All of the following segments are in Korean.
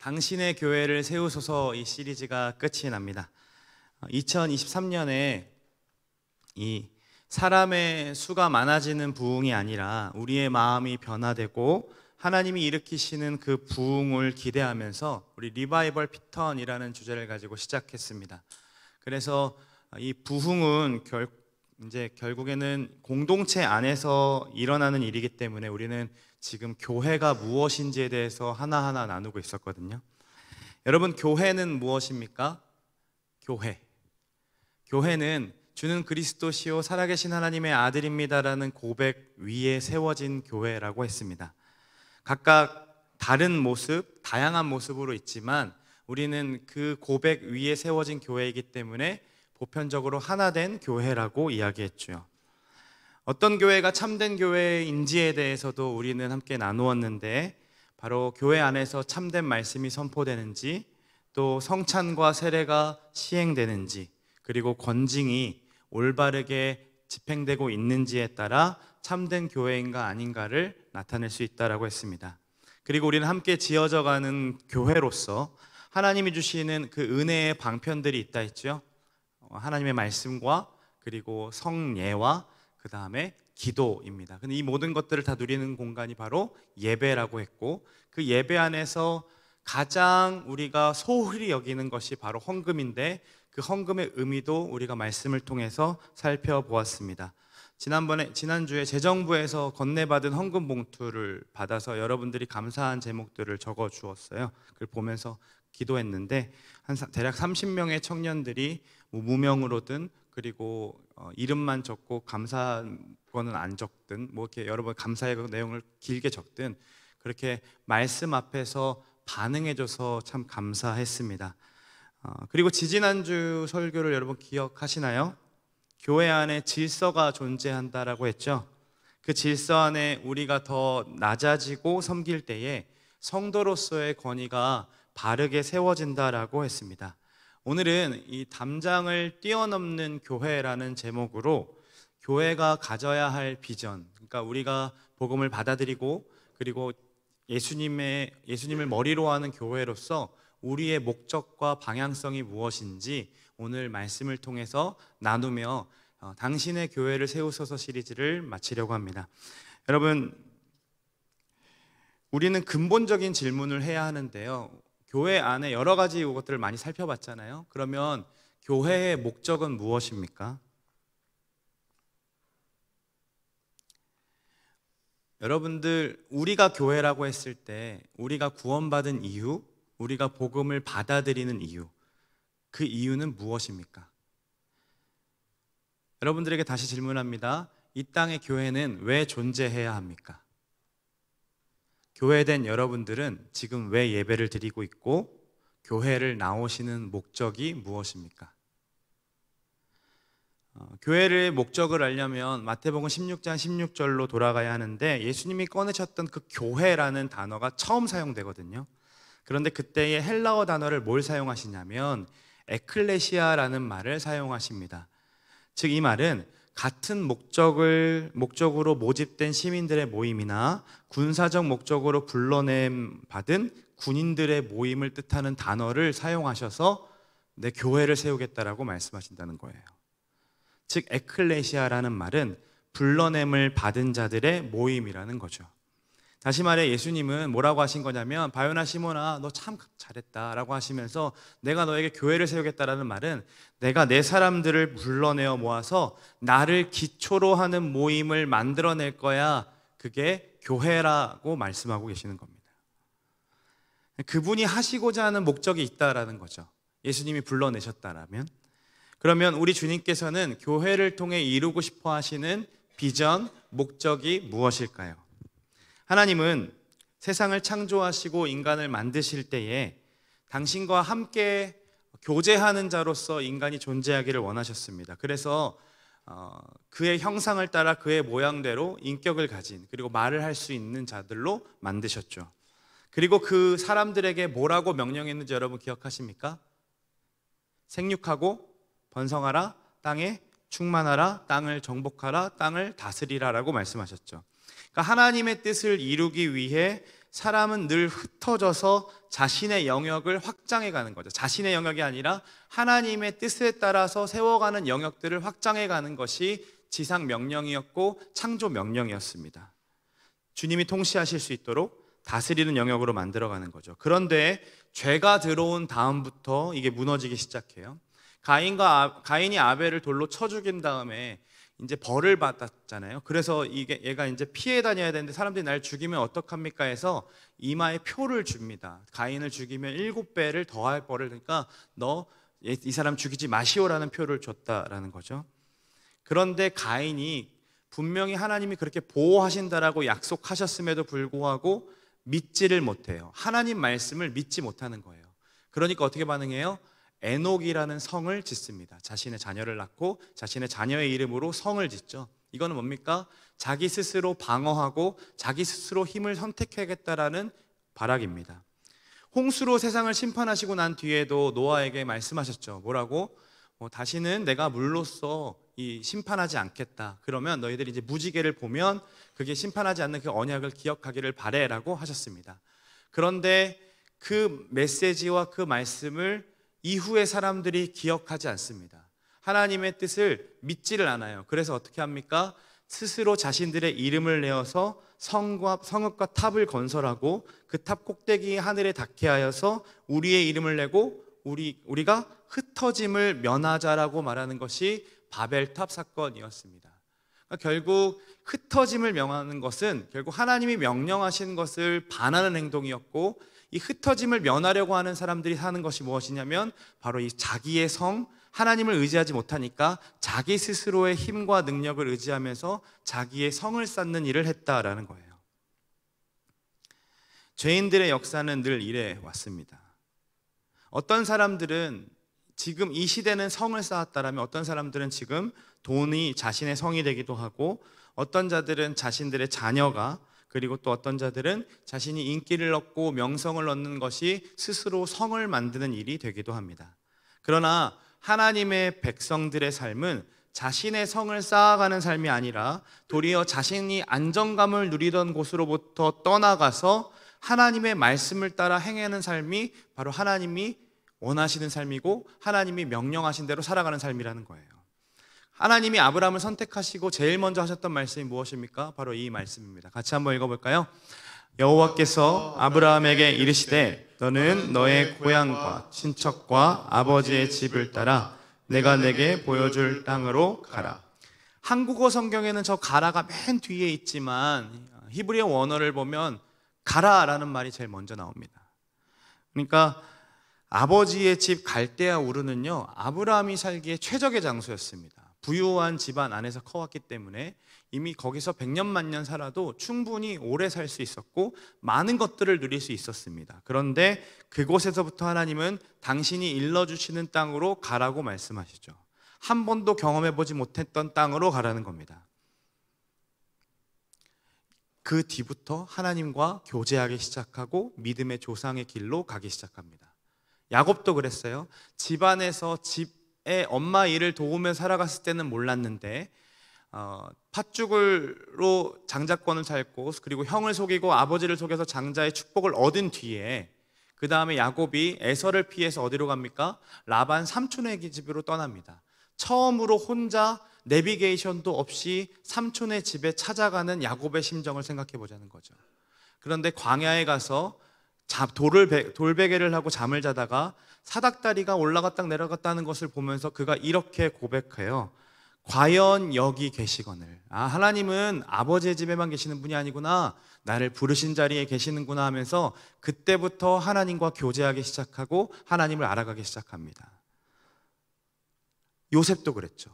당신의 교회를 세우소서 이 시리즈가 끝이 납니다. 2023년에 이 사람의 수가 많아지는 부흥이 아니라 우리의 마음이 변화되고 하나님이 일으키시는 그 부흥을 기대하면서 우리 리바이벌 피턴이라는 주제를 가지고 시작했습니다. 그래서 이 부흥은 결국에는 공동체 안에서 일어나는 일이기 때문에 우리는 지금 교회가 무엇인지에 대해서 하나하나 나누고 있었거든요. 여러분, 교회는 무엇입니까? 교회는 주는 그리스도시요 살아계신 하나님의 아들입니다라는 고백 위에 세워진 교회라고 했습니다. 각각 다른 모습, 다양한 모습으로 있지만 우리는 그 고백 위에 세워진 교회이기 때문에 보편적으로 하나 된 교회라고 이야기했죠. 어떤 교회가 참된 교회인지에 대해서도 우리는 함께 나누었는데, 바로 교회 안에서 참된 말씀이 선포되는지, 또 성찬과 세례가 시행되는지, 그리고 권징이 올바르게 집행되고 있는지에 따라 참된 교회인가 아닌가를 나타낼 수 있다라고 했습니다. 그리고 우리는 함께 지어져가는 교회로서 하나님이 주시는 그 은혜의 방편들이 있다 했죠. 하나님의 말씀과 그리고 성예와 그 다음에 기도입니다. 근데 이 모든 것들을 다 누리는 공간이 바로 예배라고 했고, 그 예배 안에서 가장 우리가 소홀히 여기는 것이 바로 헌금인데, 그 헌금의 의미도 우리가 말씀을 통해서 살펴보았습니다. 지난주에 재정부에서 건네받은 헌금 봉투를 받아서 여러분들이 감사한 제목들을 적어 주었어요. 그걸 보면서 기도했는데, 대략 30명의 청년들이 무명으로든 그리고 이름만 적고 감사한 거는 안 적든 이렇게 여러분 감사의 내용을 길게 적든 그렇게 말씀 앞에서 반응해줘서 참 감사했습니다. 그리고 지지난주 설교를 여러분 기억하시나요? 교회 안에 질서가 존재한다라고 했죠. 그 질서 안에 우리가 더 낮아지고 섬길 때에 성도로서의 권위가 바르게 세워진다라고 했습니다. 오늘은 이 담장을 뛰어넘는 교회라는 제목으로 교회가 가져야 할 비전, 그러니까 우리가 복음을 받아들이고 그리고 예수님을 머리로 하는 교회로서 우리의 목적과 방향성이 무엇인지 오늘 말씀을 통해서 나누며 당신의 교회를 세우소서 시리즈를 마치려고 합니다. 여러분, 우리는 근본적인 질문을 해야 하는데요, 교회 안에 여러 가지 것들을 많이 살펴봤잖아요. 그러면 교회의 목적은 무엇입니까? 여러분들, 우리가 교회라고 했을 때 우리가 구원받은 이유, 우리가 복음을 받아들이는 이유, 그 이유는 무엇입니까? 여러분들에게 다시 질문합니다. 이 땅의 교회는 왜 존재해야 합니까? 교회된 여러분들은 지금 왜 예배를 드리고 있고 교회를 나오시는 목적이 무엇입니까? 교회의 목적을 알려면 마태복음 16장 16절로 돌아가야 하는데, 예수님이 꺼내셨던 그 교회라는 단어가 처음 사용되거든요. 그런데 그때의 헬라어 단어를 뭘 사용하시냐면 에클레시아라는 말을 사용하십니다. 즉 이 말은 같은 목적으로 모집된 시민들의 모임이나 군사적 목적으로 불러냄 받은 군인들의 모임을 뜻하는 단어를 사용하셔서 내 교회를 세우겠다라고 말씀하신다는 거예요. 즉 에클레시아라는 말은 불러냄을 받은 자들의 모임이라는 거죠. 다시 말해 예수님은 뭐라고 하신 거냐면, 바요나 시몬아 너 참 잘했다라고 하시면서 내가 너에게 교회를 세우겠다라는 말은 내가 내 사람들을 불러내어 모아서 나를 기초로 하는 모임을 만들어낼 거야, 그게 교회라고 말씀하고 계시는 겁니다. 그분이 하시고자 하는 목적이 있다라는 거죠. 예수님이 불러내셨다라면. 그러면 우리 주님께서는 교회를 통해 이루고 싶어 하시는 비전, 목적이 무엇일까요? 하나님은 세상을 창조하시고 인간을 만드실 때에 당신과 함께 교제하는 자로서 인간이 존재하기를 원하셨습니다. 그래서 그의 형상을 따라 그의 모양대로 인격을 가진, 그리고 말을 할 수 있는 자들로 만드셨죠. 그리고 그 사람들에게 뭐라고 명령했는지 여러분 기억하십니까? 생육하고 번성하라, 땅에 충만하라, 땅을 정복하라, 땅을 다스리라 라고 말씀하셨죠. 그러니까 하나님의 뜻을 이루기 위해 사람은 늘 흩어져서 자신의 영역을 확장해 가는 거죠. 자신의 영역이 아니라 하나님의 뜻에 따라서 세워가는 영역들을 확장해 가는 것이 지상 명령이었고 창조 명령이었습니다. 주님이 통치하실 수 있도록 다스리는 영역으로 만들어가는 거죠. 그런데 죄가 들어온 다음부터 이게 무너지기 시작해요. 가인이 아벨을 돌로 쳐 죽인 다음에 이제 벌을 받았잖아요. 그래서 얘가 이제 피해 다녀야 되는데 사람들이 날 죽이면 어떡합니까 해서 이마에 표를 줍니다. 가인을 죽이면 7배를 더할 벌을, 그러니까 너 이 사람 죽이지 마시오라는 표를 줬다라는 거죠. 그런데 가인이 분명히 하나님이 그렇게 보호하신다라고 약속하셨음에도 불구하고 믿지를 못해요. 하나님 말씀을 믿지 못하는 거예요. 그러니까 어떻게 반응해요? 에녹이라는 성을 짓습니다. 자신의 자녀를 낳고 자신의 자녀의 이름으로 성을 짓죠. 이거는 뭡니까? 자기 스스로 방어하고 자기 스스로 힘을 선택하겠다라는 발악입니다. 홍수로 세상을 심판하시고 난 뒤에도 노아에게 말씀하셨죠. 뭐라고? 다시는 내가 물로써 심판하지 않겠다. 그러면 너희들이 이제 무지개를 보면 그게 심판하지 않는 그 언약을 기억하기를 바래라고 하셨습니다. 그런데 그 메시지와 그 말씀을 이후의 사람들이 기억하지 않습니다. 하나님의 뜻을 믿지를 않아요. 그래서 어떻게 합니까? 스스로 자신들의 이름을 내어서 성읍과 탑을 건설하고 그 탑 꼭대기에 하늘에 닿게 하여서 우리의 이름을 내고 우리가 흩어짐을 면하자라고 말하는 것이 바벨탑 사건이었습니다. 그러니까 결국 흩어짐을 명하는 것은 결국 하나님이 명령하신 것을 반하는 행동이었고, 이 흩어짐을 면하려고 하는 사람들이 하는 것이 무엇이냐면 바로 이 자기의 성, 하나님을 의지하지 못하니까 자기 스스로의 힘과 능력을 의지하면서 자기의 성을 쌓는 일을 했다라는 거예요. 죄인들의 역사는 늘 이래 왔습니다. 어떤 사람들은 지금 이 시대는 성을 쌓았다라면 어떤 사람들은 지금 돈이 자신의 성이 되기도 하고, 어떤 자들은 자신들의 자녀가, 그리고 또 어떤 자들은 자신이 인기를 얻고 명성을 얻는 것이 스스로 성을 만드는 일이 되기도 합니다. 그러나 하나님의 백성들의 삶은 자신의 성을 쌓아가는 삶이 아니라 도리어 자신이 안정감을 누리던 곳으로부터 떠나가서 하나님의 말씀을 따라 행하는 삶이 바로 하나님이 원하시는 삶이고 하나님이 명령하신 대로 살아가는 삶이라는 거예요. 하나님이 아브라함을 선택하시고 제일 먼저 하셨던 말씀이 무엇입니까? 바로 이 말씀입니다. 같이 한번 읽어볼까요? 여호와께서 아브라함에게 이르시되 너는 너의 고향과 친척과 아버지의 집을 따라 내가 내게 보여줄 땅으로 가라. 한국어 성경에는 저 가라가 맨 뒤에 있지만 히브리어 원어를 보면 가라라는 말이 제일 먼저 나옵니다. 그러니까 아버지의 집 갈대아 우르는요, 아브라함이 살기에 최적의 장소였습니다. 부유한 집안 안에서 커왔기 때문에 이미 거기서 100년 만년 살아도 충분히 오래 살 수 있었고 많은 것들을 누릴 수 있었습니다. 그런데 그곳에서부터 하나님은 당신이 일러주시는 땅으로 가라고 말씀하시죠. 한 번도 경험해보지 못했던 땅으로 가라는 겁니다. 그 뒤부터 하나님과 교제하기 시작하고 믿음의 조상의 길로 가기 시작합니다. 야곱도 그랬어요. 집안에서 집에 엄마 일을 도우며 살아갔을 때는 몰랐는데 팥죽으로 장자권을 살고 그리고 형을 속이고 아버지를 속여서 장자의 축복을 얻은 뒤에 그 다음에 야곱이 에서를 피해서 어디로 갑니까? 라반 삼촌의 집으로 떠납니다. 처음으로 혼자 내비게이션도 없이 삼촌의 집에 찾아가는 야곱의 심정을 생각해 보자는 거죠. 그런데 광야에 가서 돌베개를 하고 잠을 자다가 사닥다리가 올라갔다 내려갔다는 것을 보면서 그가 이렇게 고백해요. 과연 여기 계시거늘. 하나님은 아버지의 집에만 계시는 분이 아니구나, 나를 부르신 자리에 계시는구나 하면서 그때부터 하나님과 교제하기 시작하고 하나님을 알아가기 시작합니다. 요셉도 그랬죠.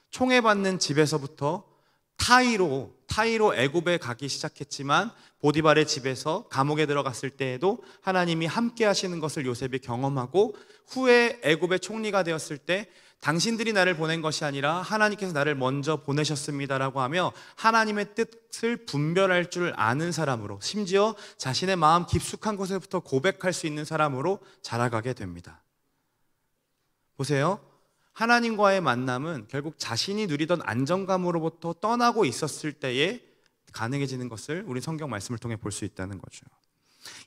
총애받는 집에서부터 타이로 애굽에 가기 시작했지만 보디발의 집에서 감옥에 들어갔을 때에도 하나님이 함께 하시는 것을 요셉이 경험하고, 후에 애굽의 총리가 되었을 때 당신들이 나를 보낸 것이 아니라 하나님께서 나를 먼저 보내셨습니다라고 하며 하나님의 뜻을 분별할 줄 아는 사람으로, 심지어 자신의 마음 깊숙한 곳에부터 고백할 수 있는 사람으로 자라가게 됩니다. 보세요. 하나님과의 만남은 결국 자신이 누리던 안정감으로부터 떠나고 있었을 때에 가능해지는 것을 우리 성경 말씀을 통해 볼 수 있다는 거죠.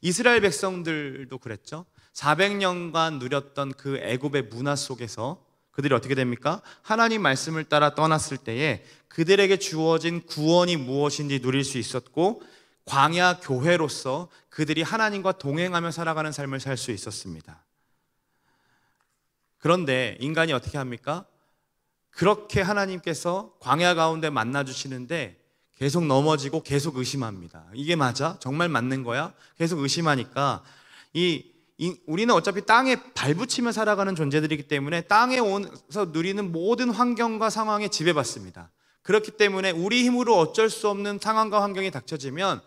이스라엘 백성들도 그랬죠. 400년간 누렸던 그 애굽의 문화 속에서 그들이 어떻게 됩니까? 하나님 말씀을 따라 떠났을 때에 그들에게 주어진 구원이 무엇인지 누릴 수 있었고, 광야 교회로서 그들이 하나님과 동행하며 살아가는 삶을 살 수 있었습니다. 그런데 인간이 어떻게 합니까? 그렇게 하나님께서 광야 가운데 만나주시는데 계속 넘어지고 계속 의심합니다. 이게 맞아? 정말 맞는 거야? 계속 의심하니까 우리는 어차피 땅에 발붙이며 살아가는 존재들이기 때문에 땅에 오서 누리는 모든 환경과 상황에 지배받습니다. 그렇기 때문에 우리 힘으로 어쩔 수 없는 상황과 환경이 닥쳐지면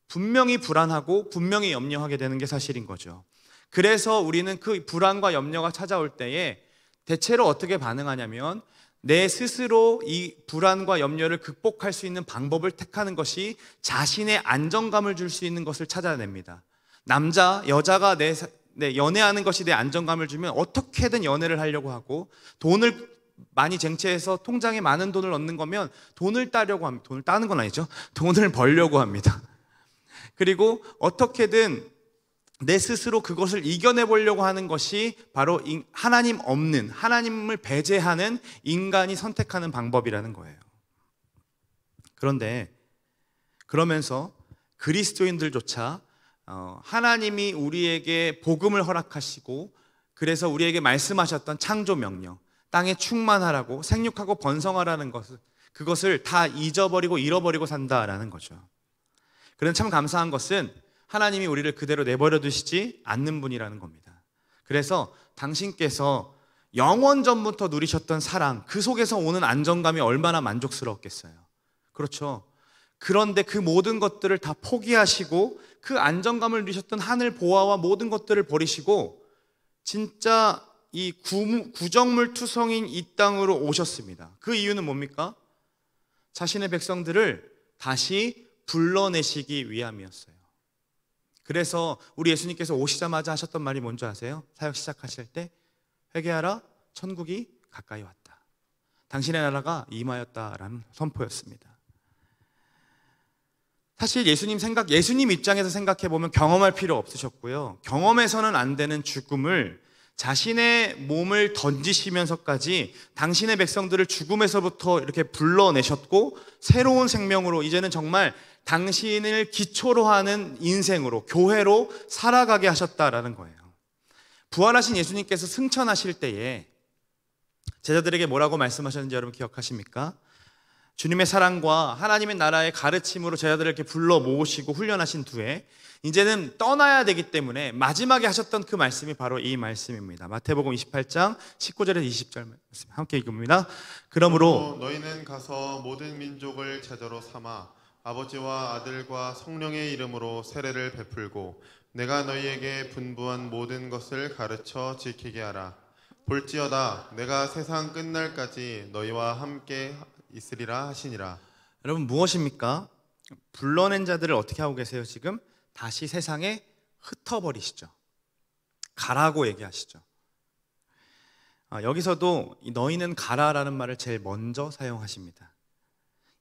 분명히 불안하고 분명히 염려하게 되는 게 사실인 거죠. 그래서 우리는 그 불안과 염려가 찾아올 때에 대체로 어떻게 반응하냐면 내 스스로 이 불안과 염려를 극복할 수 있는 방법을 택하는 것이 자신의 안정감을 줄 수 있는 것을 찾아냅니다. 여자가 연애하는 것이 내 안정감을 주면 어떻게든 연애를 하려고 하고, 돈을 많이 쟁취해서 통장에 많은 돈을 얻는 거면 돈을 따려고 합니다. 돈을 따는 건 아니죠. 돈을 벌려고 합니다. 그리고 어떻게든 내 스스로 그것을 이겨내 보려고 하는 것이 바로 하나님 없는, 하나님을 배제하는 인간이 선택하는 방법이라는 거예요. 그런데 그러면서 그리스도인들조차 하나님이 우리에게 복음을 허락하시고 그래서 우리에게 말씀하셨던 창조 명령, 땅에 충만하라고 생육하고 번성하라는 그것을 다 잊어버리고 잃어버리고 산다라는 거죠. 그런데 참 감사한 것은 하나님이 우리를 그대로 내버려 두시지 않는 분이라는 겁니다. 그래서 당신께서 영원 전부터 누리셨던 사랑, 그 속에서 오는 안정감이 얼마나 만족스러웠겠어요. 그렇죠. 그런데 그 모든 것들을 다 포기하시고 그 안정감을 누리셨던 하늘 보화와 모든 것들을 버리시고 진짜 이 구정물 투성인 이 땅으로 오셨습니다. 그 이유는 뭡니까? 자신의 백성들을 다시 불러내시기 위함이었어요. 그래서 우리 예수님께서 오시자마자 하셨던 말이 뭔지 아세요? 사역 시작하실 때 회개하라, 천국이 가까이 왔다. 당신의 나라가 임하였다라는 선포였습니다. 사실 예수님 입장에서 생각해보면 경험할 필요 없으셨고요. 경험해서는 안 되는 죽음을 자신의 몸을 던지시면서까지 당신의 백성들을 죽음에서부터 이렇게 불러내셨고 새로운 생명으로 이제는 정말 당신을 기초로 하는 인생으로, 교회로 살아가게 하셨다라는 거예요. 부활하신 예수님께서 승천하실 때에 제자들에게 뭐라고 말씀하셨는지 여러분 기억하십니까? 주님의 사랑과 하나님의 나라의 가르침으로 제자들을 이렇게 불러 모으시고 훈련하신 뒤에 이제는 떠나야 되기 때문에 마지막에 하셨던 그 말씀이 바로 이 말씀입니다. 마태복음 28장 19절에서 20절 말씀 함께 읽습니다. 그러므로 너희는 가서 모든 민족을 제자로 삼아 아버지와 아들과 성령의 이름으로 세례를 베풀고 내가 너희에게 분부한 모든 것을 가르쳐 지키게 하라. 볼지어다 내가 세상 끝날까지 너희와 함께 있으리라 하시니라. 여러분 무엇입니까? 불러낸 자들을 어떻게 하고 계세요? 지금 다시 세상에 흩어버리시죠. 가라고 얘기하시죠. 여기서도 너희는 가라라는 말을 제일 먼저 사용하십니다.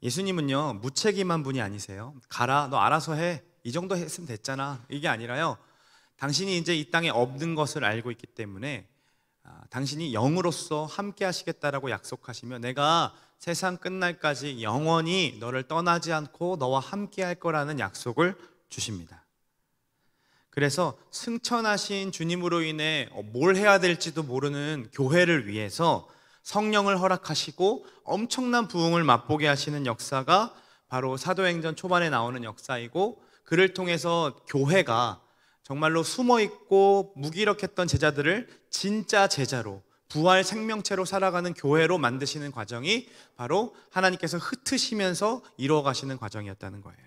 예수님은요 무책임한 분이 아니세요. 가라, 너 알아서 해, 이 정도 했으면 됐잖아, 이게 아니라요, 당신이 이제 이 땅에 없는 것을 알고 있기 때문에 당신이 영으로서 함께 하시겠다라고 약속하시며 내가 세상 끝날까지 영원히 너를 떠나지 않고 너와 함께 할 거라는 약속을 주십니다. 그래서 승천하신 주님으로 인해 뭘 해야 될지도 모르는 교회를 위해서 성령을 허락하시고 엄청난 부흥을 맛보게 하시는 역사가 바로 사도행전 초반에 나오는 역사이고, 그를 통해서 교회가 정말로 숨어있고 무기력했던 제자들을 진짜 제자로, 부활 생명체로 살아가는 교회로 만드시는 과정이 바로 하나님께서 흩으시면서 이루어가시는 과정이었다는 거예요.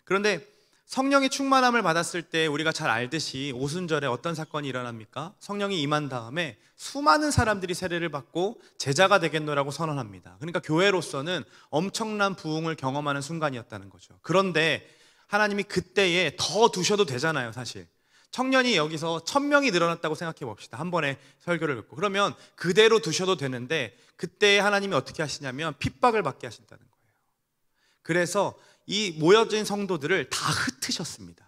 그런데 성령의 충만함을 받았을 때 우리가 잘 알듯이 오순절에 어떤 사건이 일어납니까? 성령이 임한 다음에 수많은 사람들이 세례를 받고 제자가 되겠노라고 선언합니다. 그러니까 교회로서는 엄청난 부흥을 경험하는 순간이었다는 거죠. 그런데 하나님이 그때에 더 두셔도 되잖아요. 사실 청년이 여기서 1000명이 늘어났다고 생각해 봅시다. 한 번에 설교를 듣고. 그러면 그대로 두셔도 되는데 그때 하나님이 어떻게 하시냐면 핍박을 받게 하신다는 거예요. 그래서 이 모여진 성도들을 다 흩으셨습니다.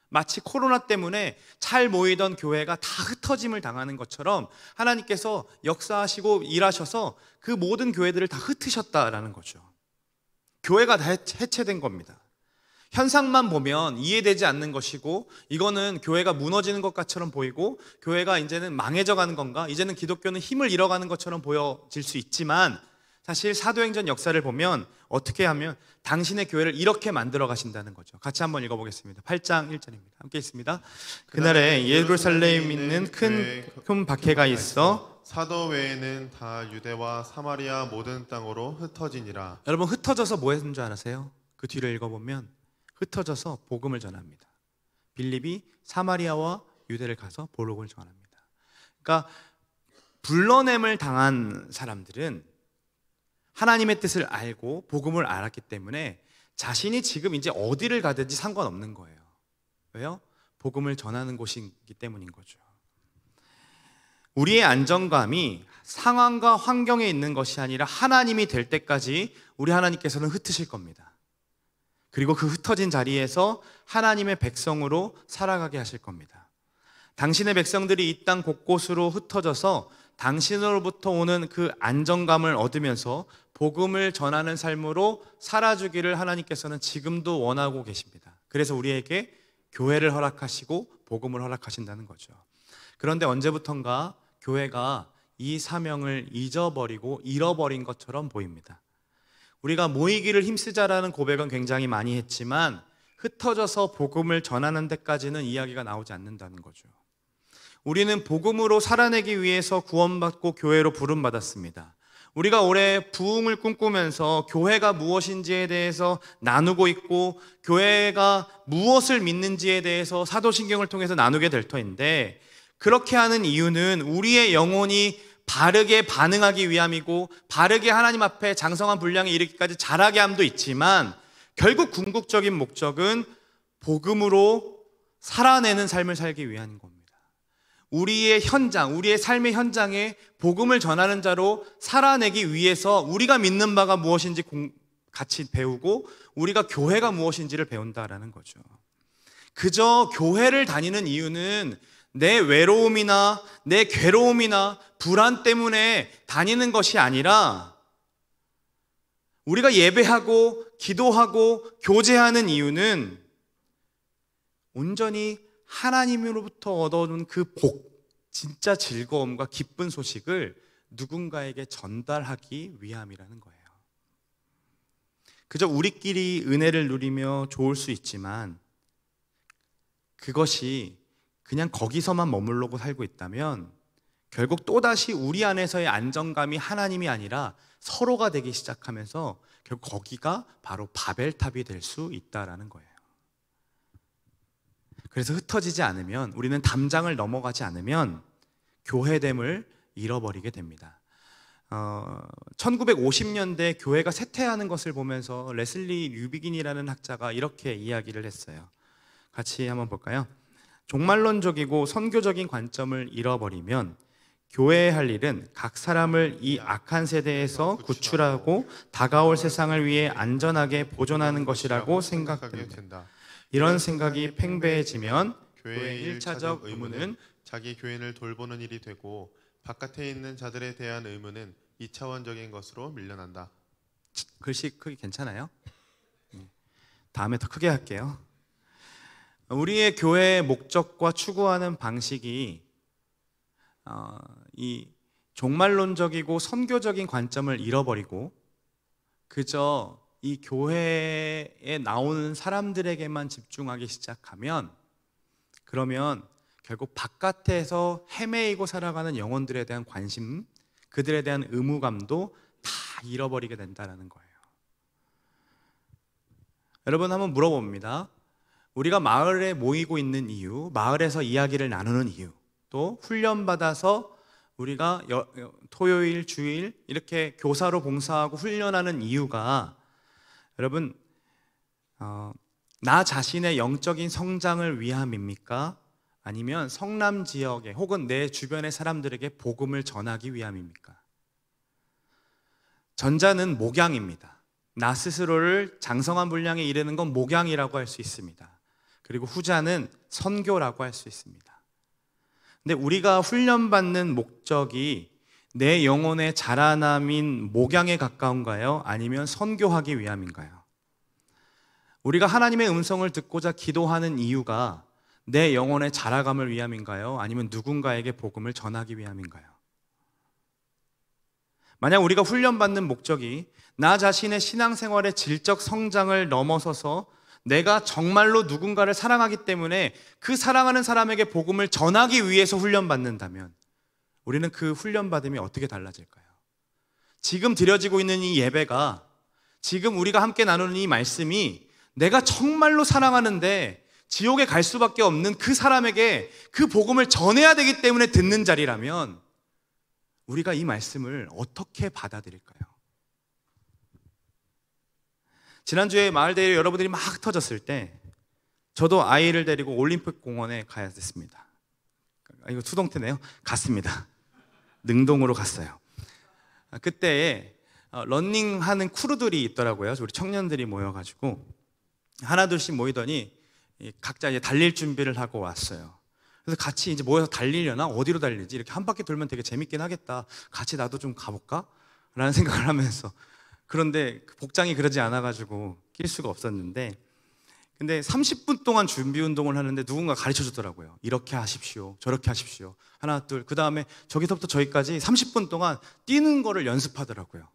마치 코로나 때문에 잘 모이던 교회가 다 흩어짐을 당하는 것처럼 하나님께서 역사하시고 일하셔서 그 모든 교회들을 다 흩으셨다라는 거죠. 교회가 다 해체된 겁니다. 현상만 보면 이해되지 않는 것이고, 이거는 교회가 무너지는 것처럼 보이고, 교회가 이제는 망해져 가는 건가, 이제는 기독교는 힘을 잃어가는 것처럼 보여질 수 있지만, 사실 사도행전 역사를 보면 어떻게 하면 당신의 교회를 이렇게 만들어 가신다는 거죠. 같이 한번 읽어보겠습니다. 8장 1절입니다. 함께 있습니다. 그날에 예루살렘에 있는 큰 박해가 있어 사도 외에는 다 유대와 사마리아 모든 땅으로 흩어지니라. 여러분, 흩어져서 뭐 했는 줄 아세요? 그 뒤를 읽어보면 흩어져서 복음을 전합니다. 빌립이 사마리아와 유대를 가서 복음을 전합니다. 그러니까 불러냄을 당한 사람들은 하나님의 뜻을 알고 복음을 알았기 때문에 자신이 지금 이제 어디를 가든지 상관없는 거예요. 왜요? 복음을 전하는 곳이기 때문인 거죠. 우리의 안정감이 상황과 환경에 있는 것이 아니라 하나님이 될 때까지 우리 하나님께서는 흩으실 겁니다. 그리고 그 흩어진 자리에서 하나님의 백성으로 살아가게 하실 겁니다. 당신의 백성들이 이 땅 곳곳으로 흩어져서 당신으로부터 오는 그 안정감을 얻으면서 복음을 전하는 삶으로 살아주기를 하나님께서는 지금도 원하고 계십니다. 그래서 우리에게 교회를 허락하시고 복음을 허락하신다는 거죠. 그런데 언제부턴가 교회가 이 사명을 잊어버리고 잃어버린 것처럼 보입니다. 우리가 모이기를 힘쓰자라는 고백은 굉장히 많이 했지만 흩어져서 복음을 전하는 데까지는 이야기가 나오지 않는다는 거죠. 우리는 복음으로 살아내기 위해서 구원받고 교회로 부름받았습니다. 우리가 올해 부흥을 꿈꾸면서 교회가 무엇인지에 대해서 나누고 있고, 교회가 무엇을 믿는지에 대해서 사도신경을 통해서 나누게 될 터인데, 그렇게 하는 이유는 우리의 영혼이 바르게 반응하기 위함이고, 바르게 하나님 앞에 장성한 분량에 이르기까지 자라게 함도 있지만, 결국 궁극적인 목적은 복음으로 살아내는 삶을 살기 위한 겁니다. 우리의 현장, 우리의 삶의 현장에 복음을 전하는 자로 살아내기 위해서 우리가 믿는 바가 무엇인지 같이 배우고, 우리가 교회가 무엇인지를 배운다라는 거죠. 그저 교회를 다니는 이유는 내 외로움이나 내 괴로움이나 불안 때문에 다니는 것이 아니라, 우리가 예배하고 기도하고 교제하는 이유는 온전히 하나님으로부터 얻어온 그 복, 진짜 즐거움과 기쁜 소식을 누군가에게 전달하기 위함이라는 거예요. 그저 우리끼리 은혜를 누리며 좋을 수 있지만, 그것이 그냥 거기서만 머물러고 살고 있다면 결국 또다시 우리 안에서의 안정감이 하나님이 아니라 서로가 되기 시작하면서 결국 거기가 바로 바벨탑이 될 수 있다라는 거예요. 그래서 흩어지지 않으면, 우리는 담장을 넘어가지 않으면 교회됨을 잃어버리게 됩니다. 1950년대 교회가 쇠퇴하는 것을 보면서 레슬리 류비긴이라는 학자가 이렇게 이야기를 했어요. 같이 한번 볼까요? 종말론적이고 선교적인 관점을 잃어버리면 교회의 할 일은 각 사람을 이 악한 세대에서 구출하고 다가올 세상을 위해 안전하게 보존하는 것이라고 생각됩니다. 이런 생각이 팽배해지면 교회의 1차적 의무는 자기 교인을 돌보는 일이 되고, 바깥에 있는 자들에 대한 의무는 2차원적인 것으로 밀려난다. 글씨 크기 괜찮아요? 다음에 더 크게 할게요. 우리의 교회의 목적과 추구하는 방식이 이 종말론적이고 선교적인 관점을 잃어버리고 그저 이 교회에 나오는 사람들에게만 집중하기 시작하면, 그러면 결국 바깥에서 헤매이고 살아가는 영혼들에 대한 관심, 그들에 대한 의무감도 다 잃어버리게 된다는 거예요. 여러분, 한번 물어봅니다. 우리가 마을에 모이고 있는 이유, 마을에서 이야기를 나누는 이유, 또 훈련받아서 우리가 토요일, 주일 이렇게 교사로 봉사하고 훈련하는 이유가, 여러분, 나 자신의 영적인 성장을 위함입니까? 아니면 성남 지역에 혹은 내 주변의 사람들에게 복음을 전하기 위함입니까? 전자는 목양입니다. 나 스스로를 장성한 분량에 이르는 건 목양이라고 할 수 있습니다. 그리고 후자는 선교라고 할 수 있습니다. 근데 우리가 훈련받는 목적이 내 영혼의 자라남인 목양에 가까운가요? 아니면 선교하기 위함인가요? 우리가 하나님의 음성을 듣고자 기도하는 이유가 내 영혼의 자라감을 위함인가요? 아니면 누군가에게 복음을 전하기 위함인가요? 만약 우리가 훈련받는 목적이 나 자신의 신앙생활의 질적 성장을 넘어서서 내가 정말로 누군가를 사랑하기 때문에 그 사랑하는 사람에게 복음을 전하기 위해서 훈련받는다면 우리는 그 훈련받음이 어떻게 달라질까요? 지금 드려지고 있는 이 예배가, 지금 우리가 함께 나누는 이 말씀이 내가 정말로 사랑하는데 지옥에 갈 수밖에 없는 그 사람에게 그 복음을 전해야 되기 때문에 듣는 자리라면 우리가 이 말씀을 어떻게 받아들일까요? 지난주에 마을대회 여러분들이 막 터졌을 때 저도 아이를 데리고 올림픽 공원에 가야 됐습니다. 이거 수동태네요. 갔습니다. 능동으로 갔어요. 그때 러닝하는 크루들이 있더라고요. 우리 청년들이 모여가지고 하나둘씩 모이더니 각자 이제 달릴 준비를 하고 왔어요. 그래서 같이 이제 모여서 달리려나? 어디로 달리지? 이렇게 한 바퀴 돌면 되게 재밌긴 하겠다. 같이 나도 좀 가볼까? 라는 생각을 하면서, 그런데 복장이 그러지 않아가지고 낄 수가 없었는데, 근데 30분 동안 준비 운동을 하는데 누군가 가르쳐 주더라고요. 이렇게 하십시오, 저렇게 하십시오. 하나, 둘, 그 다음에 저기서부터 저기까지 30분 동안 뛰는 거를 연습하더라고요.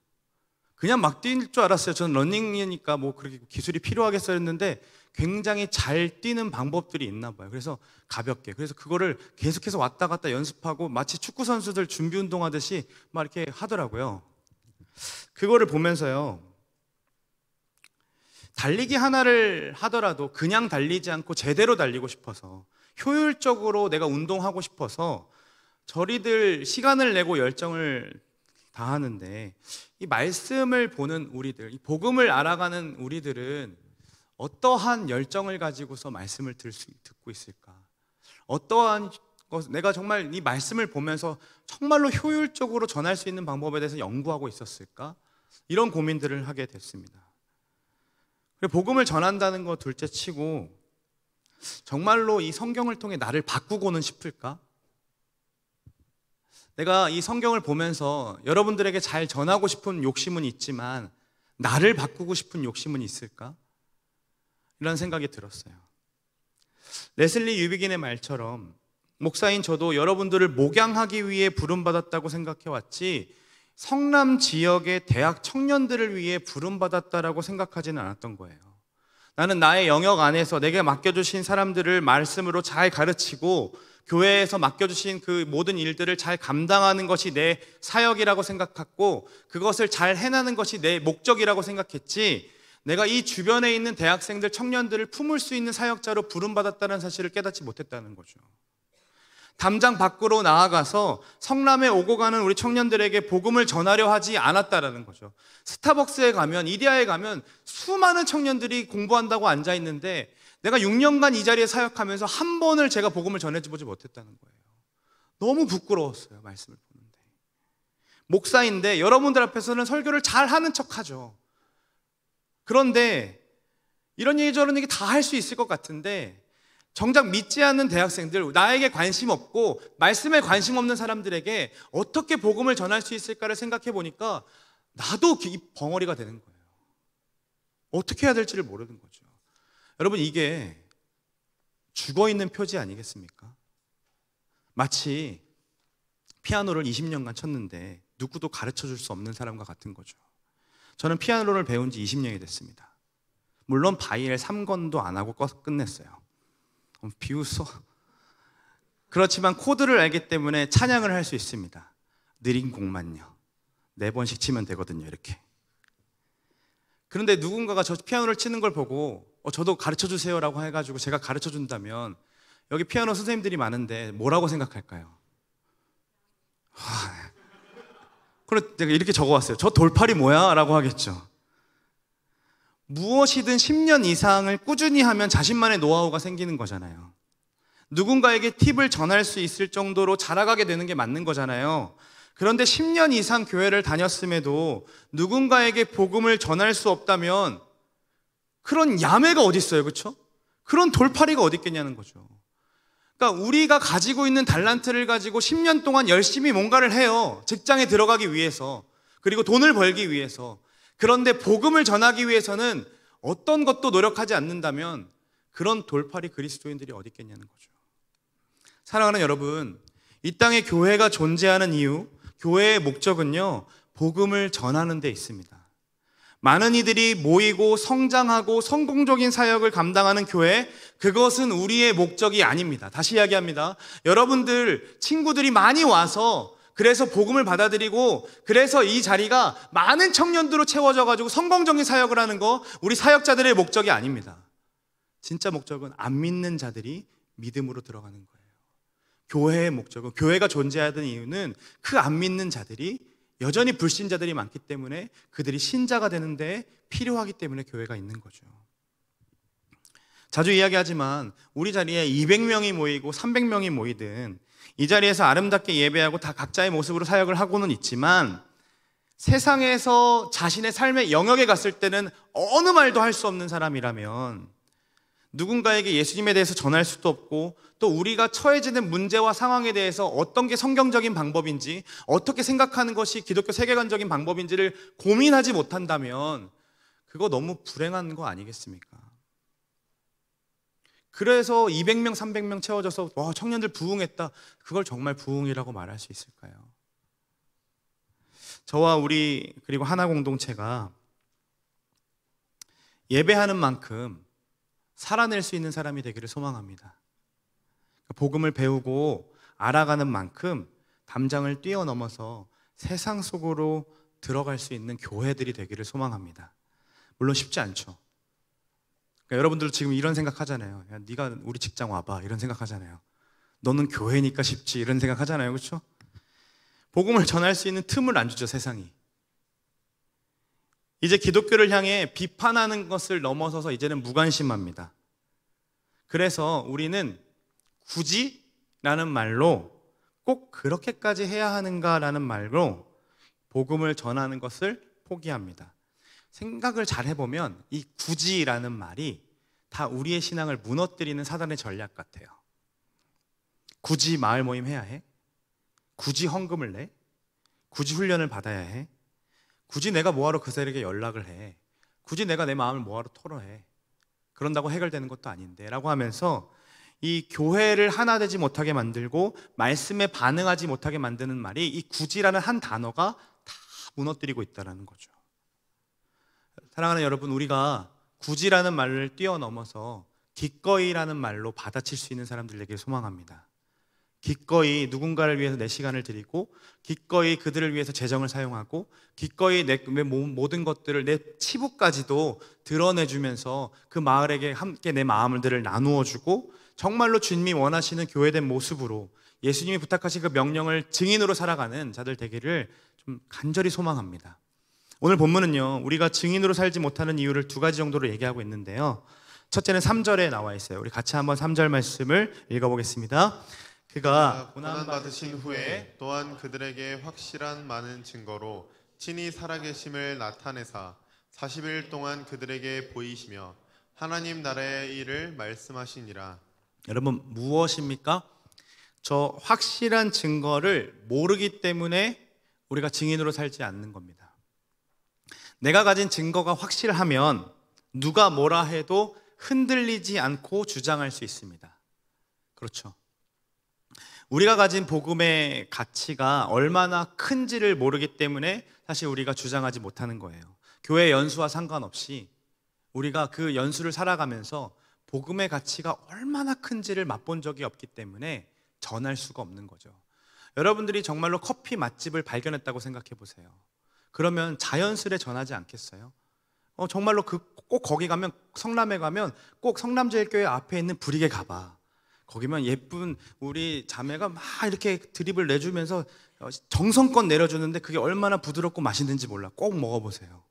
그냥 막 뛸 줄 알았어요. 저는 러닝이니까 뭐 그렇게 기술이 필요하겠어 했는데 굉장히 잘 뛰는 방법들이 있나 봐요. 그래서 가볍게, 그래서 그거를 계속해서 왔다 갔다 연습하고 마치 축구 선수들 준비 운동하듯이 막 이렇게 하더라고요. 그거를 보면서요, 달리기 하나를 하더라도 그냥 달리지 않고 제대로 달리고 싶어서, 효율적으로 내가 운동하고 싶어서 저리들 시간을 내고 열정을 다하는데, 이 말씀을 보는 우리들, 이 복음을 알아가는 우리들은 어떠한 열정을 가지고서 말씀을 듣고 있을까? 어떠한 내가 정말 이 말씀을 보면서 정말로 효율적으로 전할 수 있는 방법에 대해서 연구하고 있었을까? 이런 고민들을 하게 됐습니다. 복음을 전한다는 거 둘째 치고 정말로 이 성경을 통해 나를 바꾸고는 싶을까? 내가 이 성경을 보면서 여러분들에게 잘 전하고 싶은 욕심은 있지만 나를 바꾸고 싶은 욕심은 있을까? 이런 생각이 들었어요. 레슬리 유비긴의 말처럼 목사인 저도 여러분들을 목양하기 위해 부름받았다고 생각해왔지 성남 지역의 대학 청년들을 위해 부름받았다라고 생각하지는 않았던 거예요. 나는 나의 영역 안에서 내게 맡겨주신 사람들을 말씀으로 잘 가르치고 교회에서 맡겨주신 그 모든 일들을 잘 감당하는 것이 내 사역이라고 생각했고, 그것을 잘 해나가는 것이 내 목적이라고 생각했지, 내가 이 주변에 있는 대학생들, 청년들을 품을 수 있는 사역자로 부름받았다는 사실을 깨닫지 못했다는 거죠. 담장 밖으로 나아가서 성남에 오고 가는 우리 청년들에게 복음을 전하려 하지 않았다라는 거죠. 스타벅스에 가면, 이데아에 가면 수많은 청년들이 공부한다고 앉아 있는데 내가 6년간 이 자리에 사역하면서 한 번을 제가 복음을 전해주지 못했다는 거예요. 너무 부끄러웠어요, 말씀을 보는데. 목사인데 여러분들 앞에서는 설교를 잘 하는 척하죠. 그런데 이런 얘기 저런 얘기 다 할 수 있을 것 같은데 정작 믿지 않는 대학생들, 나에게 관심 없고 말씀에 관심 없는 사람들에게 어떻게 복음을 전할 수 있을까를 생각해 보니까 나도 이 벙어리가 되는 거예요. 어떻게 해야 될지를 모르는 거죠. 여러분, 이게 죽어있는 표지 아니겠습니까? 마치 피아노를 20년간 쳤는데 누구도 가르쳐 줄 수 없는 사람과 같은 거죠. 저는 피아노를 배운 지 20년이 됐습니다. 물론 바이엘 3권도 안 하고 끝냈어요. 비웃어. 그렇지만 코드를 알기 때문에 찬양을 할 수 있습니다. 느린 곡만요. 4번씩 치면 되거든요, 이렇게. 그런데 누군가가 저 피아노를 치는 걸 보고 저도 가르쳐 주세요라고 해가지고 제가 가르쳐 준다면 여기 피아노 선생님들이 많은데 뭐라고 생각할까요? 그래서 제가 이렇게 적어왔어요. 저 돌팔이 뭐야? 라고 하겠죠. 무엇이든 10년 이상을 꾸준히 하면 자신만의 노하우가 생기는 거잖아요. 누군가에게 팁을 전할 수 있을 정도로 자라가게 되는 게 맞는 거잖아요. 그런데 10년 이상 교회를 다녔음에도 누군가에게 복음을 전할 수 없다면 그런 야매가 어디 있어요, 그렇죠? 그런 돌팔이가 어디 있겠냐는 거죠. 그러니까 우리가 가지고 있는 달란트를 가지고 10년 동안 열심히 뭔가를 해요. 직장에 들어가기 위해서, 그리고 돈을 벌기 위해서. 그런데 복음을 전하기 위해서는 어떤 것도 노력하지 않는다면 그런 돌팔이 그리스도인들이 어디 있겠냐는 거죠. 사랑하는 여러분, 이 땅에 교회가 존재하는 이유, 교회의 목적은요, 복음을 전하는 데 있습니다. 많은 이들이 모이고 성장하고 성공적인 사역을 감당하는 교회, 그것은 우리의 목적이 아닙니다. 다시 이야기합니다. 여러분들, 친구들이 많이 와서 그래서 복음을 받아들이고 그래서 이 자리가 많은 청년들로 채워져 가지고 성공적인 사역을 하는 거, 우리 사역자들의 목적이 아닙니다. 진짜 목적은 안 믿는 자들이 믿음으로 들어가는 거예요. 교회의 목적은, 교회가 존재하던 이유는 그 안 믿는 자들이, 여전히 불신자들이 많기 때문에 그들이 신자가 되는데 필요하기 때문에 교회가 있는 거죠. 자주 이야기하지만 우리 자리에 200명이 모이고 300명이 모이든 이 자리에서 아름답게 예배하고 다 각자의 모습으로 사역을 하고는 있지만 세상에서 자신의 삶의 영역에 갔을 때는 어느 말도 할 수 없는 사람이라면 누군가에게 예수님에 대해서 전할 수도 없고, 또 우리가 처해지는 문제와 상황에 대해서 어떤 게 성경적인 방법인지, 어떻게 생각하는 것이 기독교 세계관적인 방법인지를 고민하지 못한다면 그거 너무 불행한 거 아니겠습니까? 그래서 200명, 300명 채워져서 와, 청년들 부흥했다. 그걸 정말 부흥이라고 말할 수 있을까요? 저와 우리 그리고 하나 공동체가 예배하는 만큼 살아낼 수 있는 사람이 되기를 소망합니다. 복음을 배우고 알아가는 만큼 담장을 뛰어넘어서 세상 속으로 들어갈 수 있는 교회들이 되기를 소망합니다. 물론 쉽지 않죠. 그러니까 여러분들도 지금 이런 생각하잖아요. 야, 네가 우리 직장 와봐, 이런 생각하잖아요. 너는 교회니까 쉽지, 이런 생각하잖아요, 그렇죠? 복음을 전할 수 있는 틈을 안 주죠, 세상이. 이제 기독교를 향해 비판하는 것을 넘어서서 이제는 무관심합니다. 그래서 우리는 굳이 라는 말로, 꼭 그렇게까지 해야 하는가라는 말로 복음을 전하는 것을 포기합니다. 생각을 잘 해보면 이 굳이라는 말이 다 우리의 신앙을 무너뜨리는 사단의 전략 같아요. 굳이 마을 모임 해야 해? 굳이 헌금을 내? 굳이 훈련을 받아야 해? 굳이 내가 뭐하러 그 사람에게 연락을 해? 굳이 내가 내 마음을 뭐하러 털어해? 그런다고 해결되는 것도 아닌데 라고 하면서 이 교회를 하나 되지 못하게 만들고 말씀에 반응하지 못하게 만드는 말이, 이 굳이라는 한 단어가 다 무너뜨리고 있다는 거죠. 사랑하는 여러분, 우리가 굳이라는 말을 뛰어넘어서 기꺼이라는 말로 받아칠 수 있는 사람들 되길 소망합니다. 기꺼이 누군가를 위해서 내 시간을 드리고, 기꺼이 그들을 위해서 재정을 사용하고, 기꺼이 내 모든 것들을, 내 치부까지도 드러내주면서 그 마을에게 함께 내 마음들을 나누어주고, 정말로 주님이 원하시는 교회된 모습으로 예수님이 부탁하신 그 명령을 증인으로 살아가는 자들 되기를 좀 간절히 소망합니다. 오늘 본문은요, 우리가 증인으로 살지 못하는 이유를 두 가지 정도로 얘기하고 있는데요, 첫째는 3절에 나와 있어요. 우리 같이 한번 3절 말씀을 읽어보겠습니다. 그가 고난받으신 후에 또한 그들에게 확실한 많은 증거로 친히 살아계심을 나타내사 40일 동안 그들에게 보이시며 하나님 나라의 일을 말씀하시니라. 여러분, 무엇입니까? 저 확실한 증거를 모르기 때문에 우리가 증인으로 살지 않는 겁니다. 내가 가진 증거가 확실하면 누가 뭐라 해도 흔들리지 않고 주장할 수 있습니다. 그렇죠? 우리가 가진 복음의 가치가 얼마나 큰지를 모르기 때문에 사실 우리가 주장하지 못하는 거예요. 교회 연수와 상관없이 우리가 그 연수를 살아가면서 복음의 가치가 얼마나 큰지를 맛본 적이 없기 때문에 전할 수가 없는 거죠. 여러분들이 정말로 커피 맛집을 발견했다고 생각해 보세요. 그러면 자연스레 전하지 않겠어요? 정말로 꼭 거기 가면, 성남에 가면 꼭 성남제일교회 앞에 있는 브릭에 가봐. 거기면 예쁜 우리 자매가 막 이렇게 드립을 내주면서 정성껏 내려주는데 그게 얼마나 부드럽고 맛있는지 몰라. 꼭 먹어보세요.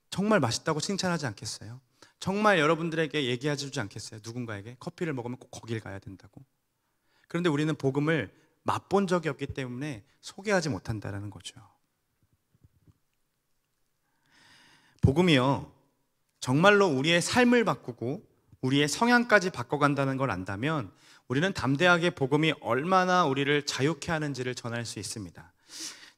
정말 맛있다고 칭찬하지 않겠어요? 정말 여러분들에게 얘기해주지 않겠어요? 누군가에게 커피를 먹으면 꼭 거길 가야 된다고. 그런데 우리는 복음을 맛본 적이 없기 때문에 소개하지 못한다는 거죠. 복음이요, 정말로 우리의 삶을 바꾸고 우리의 성향까지 바꿔간다는 걸 안다면 우리는 담대하게 복음이 얼마나 우리를 자유케 하는지를 전할 수 있습니다.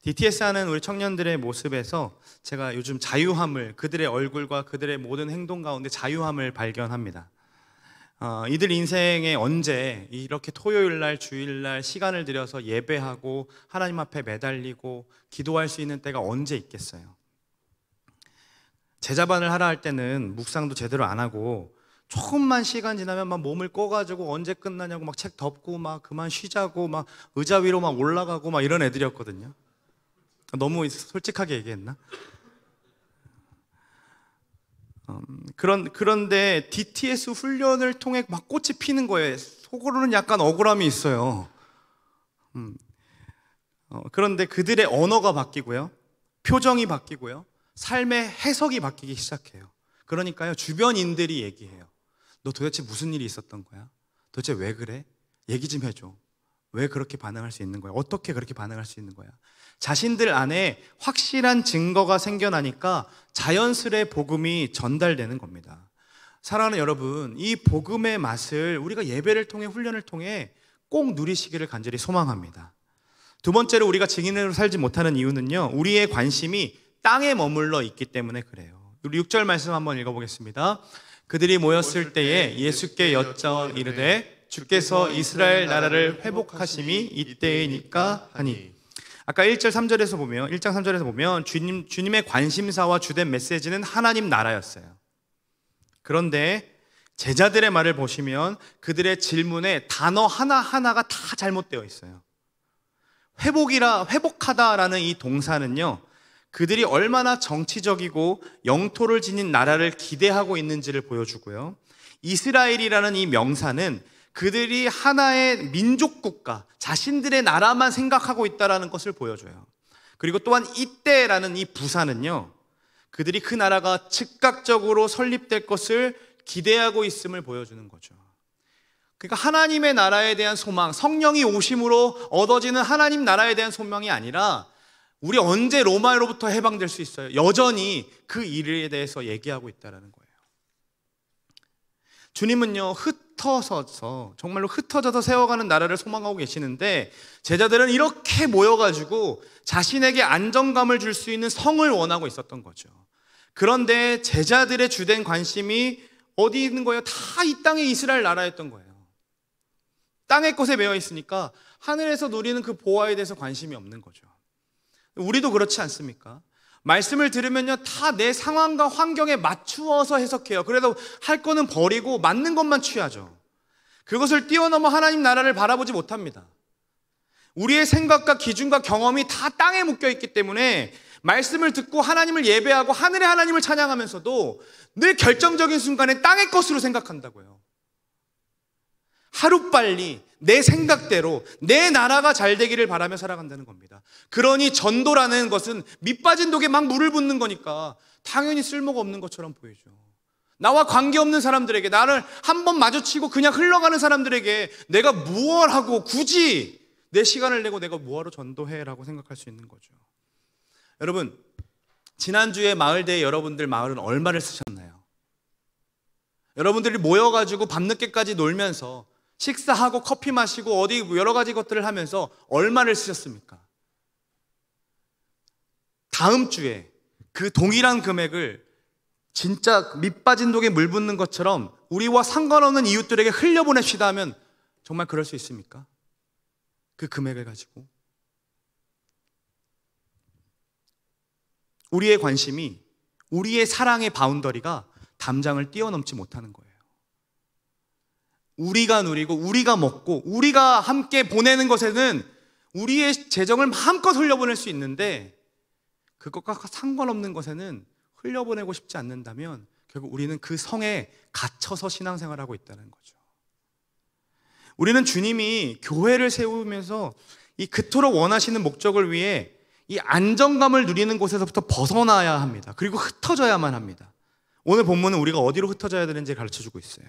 DTS 하는 우리 청년들의 모습에서 제가 요즘 자유함을, 그들의 얼굴과 그들의 모든 행동 가운데 자유함을 발견합니다. 이들 인생에 언제 이렇게 토요일날, 주일날 시간을 들여서 예배하고 하나님 앞에 매달리고 기도할 수 있는 때가 언제 있겠어요? 제자반을 하라 할 때는 묵상도 제대로 안 하고 조금만 시간 지나면 막 몸을 꺼가지고 언제 끝나냐고 막 책 덮고 막 그만 쉬자고 막 의자 위로 막 올라가고 막 이런 애들이었거든요. 너무 솔직하게 얘기했나? 그런데 DTS 훈련을 통해 막 꽃이 피는 거예요. 속으로는 약간 억울함이 있어요. 그런데 그들의 언어가 바뀌고요, 표정이 바뀌고요, 삶의 해석이 바뀌기 시작해요. 그러니까요, 주변인들이 얘기해요. 너 도대체 무슨 일이 있었던 거야? 도대체 왜 그래? 얘기 좀 해줘. 왜 그렇게 반응할 수 있는 거야? 어떻게 그렇게 반응할 수 있는 거야? 자신들 안에 확실한 증거가 생겨나니까 자연스레 복음이 전달되는 겁니다. 사랑하는 여러분, 이 복음의 맛을 우리가 예배를 통해, 훈련을 통해 꼭 누리시기를 간절히 소망합니다. 두 번째로 우리가 증인으로 살지 못하는 이유는요, 우리의 관심이 땅에 머물러 있기 때문에 그래요. 우리 6절 말씀 한번 읽어보겠습니다. 그들이 모였을 때에 예수께 여쭤 이르되 주께서 이스라엘 나라를 회복하심이 이때이니까 하니. 아까 1절 3절에서 보면, 1장 3절에서 보면 주님의 관심사와 주된 메시지는 하나님 나라였어요. 그런데 제자들의 말을 보시면 그들의 질문에 단어 하나하나가 다 잘못되어 있어요. 회복하다라는 이 동사는요, 그들이 얼마나 정치적이고 영토를 지닌 나라를 기대하고 있는지를 보여주고요, 이스라엘이라는 이 명사는 그들이 하나의 민족 국가, 자신들의 나라만 생각하고 있다는 것을 보여줘요. 그리고 또한 이때라는 이 부사는요, 그들이 그 나라가 즉각적으로 설립될 것을 기대하고 있음을 보여주는 거죠. 그러니까 하나님의 나라에 대한 소망, 성령이 오심으로 얻어지는 하나님 나라에 대한 소망이 아니라 우리 언제 로마로부터 해방될 수 있어요? 여전히 그 일에 대해서 얘기하고 있다는 거예요. 주님은요, 정말로 흩어져서 세워가는 나라를 소망하고 계시는데 제자들은 이렇게 모여가지고 자신에게 안정감을 줄 수 있는 성을 원하고 있었던 거죠. 그런데 제자들의 주된 관심이 어디 있는 거예요? 다 이 땅의 이스라엘 나라였던 거예요. 땅의 것에 매여 있으니까 하늘에서 누리는 그 보화에 대해서 관심이 없는 거죠. 우리도 그렇지 않습니까? 말씀을 들으면요, 다 내 상황과 환경에 맞추어서 해석해요. 그래도 할 거는 버리고 맞는 것만 취하죠. 그것을 뛰어넘어 하나님 나라를 바라보지 못합니다. 우리의 생각과 기준과 경험이 다 땅에 묶여 있기 때문에 말씀을 듣고 하나님을 예배하고 하늘의 하나님을 찬양하면서도 늘 결정적인 순간에 땅의 것으로 생각한다고요. 하루빨리 내 생각대로 내 나라가 잘 되기를 바라며 살아간다는 겁니다. 그러니 전도라는 것은 밑빠진 독에 막 물을 붓는 거니까 당연히 쓸모가 없는 것처럼 보이죠. 나와 관계없는 사람들에게, 나를 한번 마주치고 그냥 흘러가는 사람들에게 내가 무엇 하고 굳이 내 시간을 내고 내가 뭐하러 전도해라고 생각할 수 있는 거죠. 여러분, 지난주에 마을대에 여러분들 마을은 얼마를 쓰셨나요? 여러분들이 모여가지고 밤늦게까지 놀면서 식사하고 커피 마시고 어디 여러 가지 것들을 하면서 얼마를 쓰셨습니까? 다음 주에 그 동일한 금액을 진짜 밑빠진 독에 물 붓는 것처럼 우리와 상관없는 이웃들에게 흘려보냅시다 하면 정말 그럴 수 있습니까? 그 금액을 가지고. 우리의 관심이, 우리의 사랑의 바운더리가 담장을 뛰어넘지 못하는 거예요. 우리가 누리고 우리가 먹고 우리가 함께 보내는 것에는 우리의 재정을 마음껏 흘려보낼 수 있는데 그것과 상관없는 것에는 흘려보내고 싶지 않는다면 결국 우리는 그 성에 갇혀서 신앙생활하고 있다는 거죠. 우리는 주님이 교회를 세우면서 이 그토록 원하시는 목적을 위해 이 안정감을 누리는 곳에서부터 벗어나야 합니다. 그리고 흩어져야만 합니다. 오늘 본문은 우리가 어디로 흩어져야 되는지 가르쳐주고 있어요.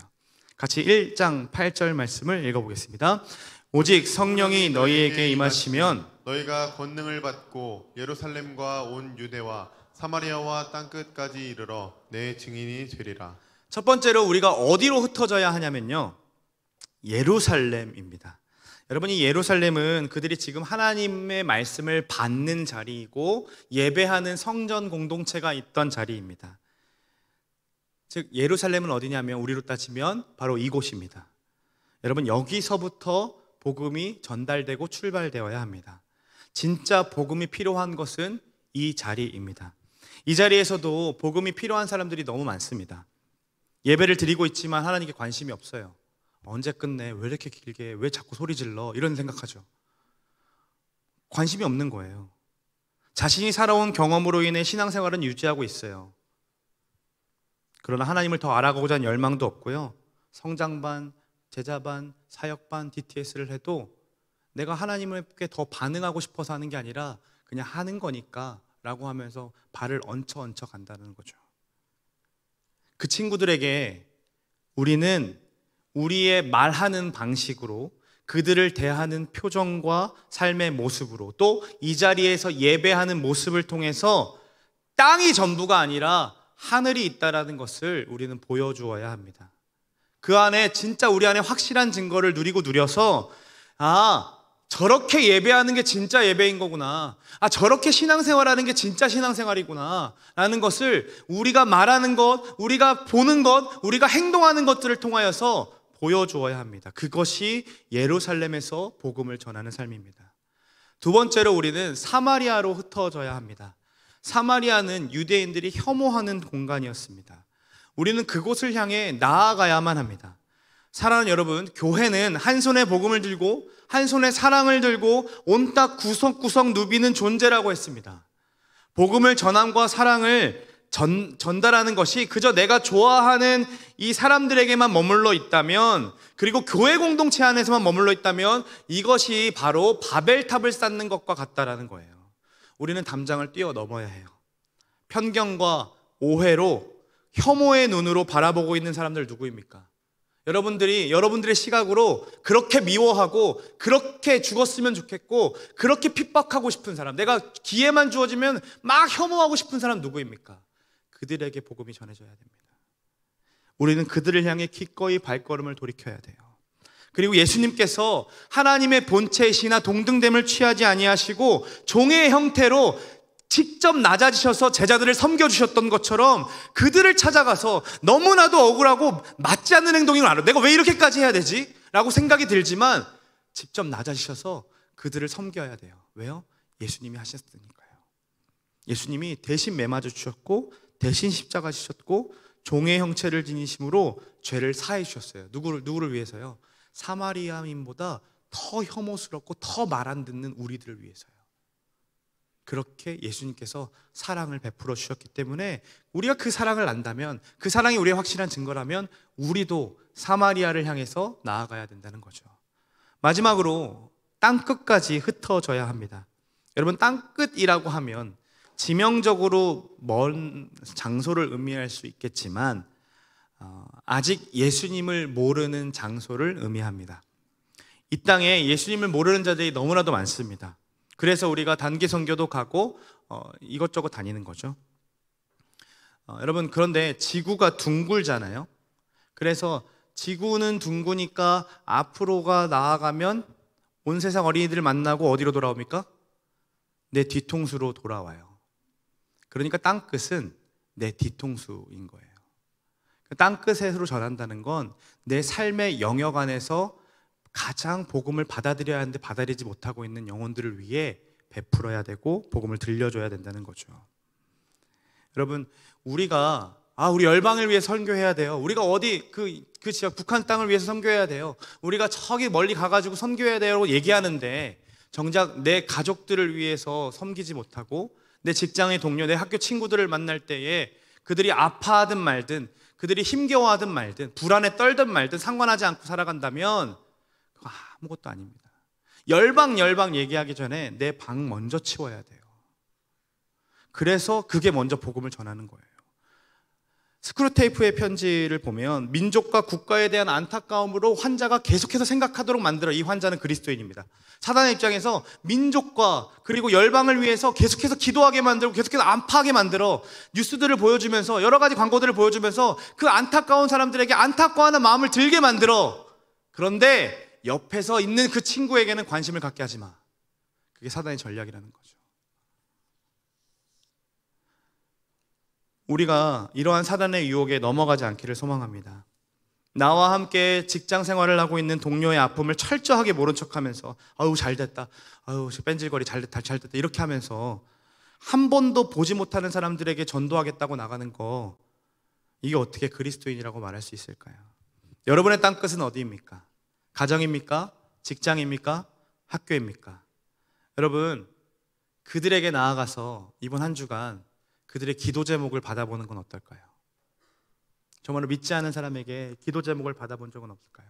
같이 1장 8절 말씀을 읽어보겠습니다. 오직 성령이 너희에게 임하시면 너희가 권능을 받고 예루살렘과 온 유대와 사마리아와 땅끝까지 이르러 내 증인이 되리라. 첫 번째로 우리가 어디로 흩어져야 하냐면요, 예루살렘입니다. 여러분, 이 예루살렘은 그들이 지금 하나님의 말씀을 받는 자리이고 예배하는 성전 공동체가 있던 자리입니다. 즉 예루살렘은 어디냐면 우리로 따지면 바로 이곳입니다. 여러분, 여기서부터 복음이 전달되고 출발되어야 합니다. 진짜 복음이 필요한 것은 이 자리입니다. 이 자리에서도 복음이 필요한 사람들이 너무 많습니다. 예배를 드리고 있지만 하나님께 관심이 없어요. 언제 끝내? 왜 이렇게 길게? 왜 자꾸 소리 질러? 이런 생각하죠. 관심이 없는 거예요. 자신이 살아온 경험으로 인해 신앙생활은 유지하고 있어요. 그러나 하나님을 더 알아가고자 하는 열망도 없고요. 성장반, 제자반, 사역반, DTS를 해도 내가 하나님께 더 반응하고 싶어서 하는 게 아니라 그냥 하는 거니까 라고 하면서 발을 얹혀 간다는 거죠. 그 친구들에게 우리는 우리의 말하는 방식으로, 그들을 대하는 표정과 삶의 모습으로, 또 이 자리에서 예배하는 모습을 통해서 땅이 전부가 아니라 하늘이 있다라는 것을 우리는 보여주어야 합니다. 그 안에 진짜 우리 안에 확실한 증거를 누려서 저렇게 예배하는 게 진짜 예배인 거구나, 저렇게 신앙생활하는 게 진짜 신앙생활이구나 라는 것을 우리가 말하는 것, 우리가 보는 것, 우리가 행동하는 것들을 통하여서 보여주어야 합니다. 그것이 예루살렘에서 복음을 전하는 삶입니다. 두 번째로 우리는 사마리아로 흩어져야 합니다. 사마리아는 유대인들이 혐오하는 공간이었습니다. 우리는 그곳을 향해 나아가야만 합니다. 사랑하는 여러분, 교회는 한 손에 복음을 들고 한 손에 사랑을 들고 온 땅 구석구석 누비는 존재라고 했습니다. 복음을 전함과 사랑을 전달하는 것이 그저 내가 좋아하는 이 사람들에게만 머물러 있다면, 그리고 교회 공동체 안에서만 머물러 있다면 이것이 바로 바벨탑을 쌓는 것과 같다라는 거예요. 우리는 담장을 뛰어넘어야 해요. 편견과 오해로, 혐오의 눈으로 바라보고 있는 사람들 누구입니까? 여러분들의 시각으로 그렇게 미워하고 그렇게 죽었으면 좋겠고 그렇게 핍박하고 싶은 사람, 내가 기회만 주어지면 막 혐오하고 싶은 사람 누구입니까? 그들에게 복음이 전해져야 됩니다. 우리는 그들을 향해 기꺼이 발걸음을 돌이켜야 돼요. 그리고 예수님께서 하나님의 본체이시나 동등됨을 취하지 아니하시고 종의 형태로 직접 낮아지셔서 제자들을 섬겨주셨던 것처럼 그들을 찾아가서, 너무나도 억울하고 맞지 않는 행동인 걸 알아요. 내가 왜 이렇게까지 해야 되지? 라고 생각이 들지만 직접 낮아지셔서 그들을 섬겨야 돼요. 왜요? 예수님이 하셨으니까요. 예수님이 대신 매맞아 주셨고 대신 십자가 지셨고 종의 형체를 지니심으로 죄를 사해 주셨어요. 누구를 위해서요? 사마리아인보다 더 혐오스럽고 더 말 안 듣는 우리들을 위해서요. 그렇게 예수님께서 사랑을 베풀어 주셨기 때문에 우리가 그 사랑을 안다면, 그 사랑이 우리의 확실한 증거라면 우리도 사마리아를 향해서 나아가야 된다는 거죠. 마지막으로 땅끝까지 흩어져야 합니다. 여러분, 땅끝이라고 하면 지명적으로 먼 장소를 의미할 수 있겠지만 아직 예수님을 모르는 장소를 의미합니다. 이 땅에 예수님을 모르는 자들이 너무나도 많습니다. 그래서 우리가 단기 선교도 가고 이것저것 다니는 거죠. 여러분, 그런데 지구가 둥글잖아요. 그래서 지구는 둥그니까 앞으로가 나아가면 온 세상 어린이들을 만나고 어디로 돌아옵니까? 내 뒤통수로 돌아와요. 그러니까 땅끝은 내 뒤통수인 거예요. 땅끝으로 전한다는 건 내 삶의 영역 안에서 가장 복음을 받아들여야 하는데 받아들이지 못하고 있는 영혼들을 위해 베풀어야 되고 복음을 들려줘야 된다는 거죠. 여러분, 우리가 우리 열방을 위해 선교해야 돼요. 우리가 어디 그 지역 북한 땅을 위해서 선교해야 돼요. 우리가 저기 멀리 가가지고 선교해야 돼요 얘기하는데 정작 내 가족들을 위해서 섬기지 못하고 내 직장의 동료, 내 학교 친구들을 만날 때에 그들이 아파하든 말든, 그들이 힘겨워하든 말든, 불안에 떨든 말든 상관하지 않고 살아간다면 그거 아무것도 아닙니다. 열방 얘기하기 전에 내 방 먼저 치워야 돼요. 그래서 그게 먼저 복음을 전하는 거예요. 스크루테이프의 편지를 보면 민족과 국가에 대한 안타까움으로 환자가 계속해서 생각하도록 만들어. 이 환자는 그리스도인입니다. 사단의 입장에서 민족과 그리고 열방을 위해서 계속해서 기도하게 만들고 계속해서 안파하게 만들어. 뉴스들을 보여주면서 여러 가지 광고들을 보여주면서 그 안타까운 사람들에게 안타까워하는 마음을 들게 만들어. 그런데 옆에서 있는 그 친구에게는 관심을 갖게 하지 마. 그게 사단의 전략이라는 거죠. 우리가 이러한 사단의 유혹에 넘어가지 않기를 소망합니다. 나와 함께 직장 생활을 하고 있는 동료의 아픔을 철저하게 모른 척하면서 아유 잘됐다, 아유 뺀질거리 잘됐다 이렇게 하면서 한 번도 보지 못하는 사람들에게 전도하겠다고 나가는 거, 이게 어떻게 그리스도인이라고 말할 수 있을까요? 여러분의 땅끝은 어디입니까? 가정입니까? 직장입니까? 학교입니까? 여러분, 그들에게 나아가서 이번 한 주간 그들의 기도 제목을 받아보는 건 어떨까요? 정말로 믿지 않은 사람에게 기도 제목을 받아본 적은 없을까요?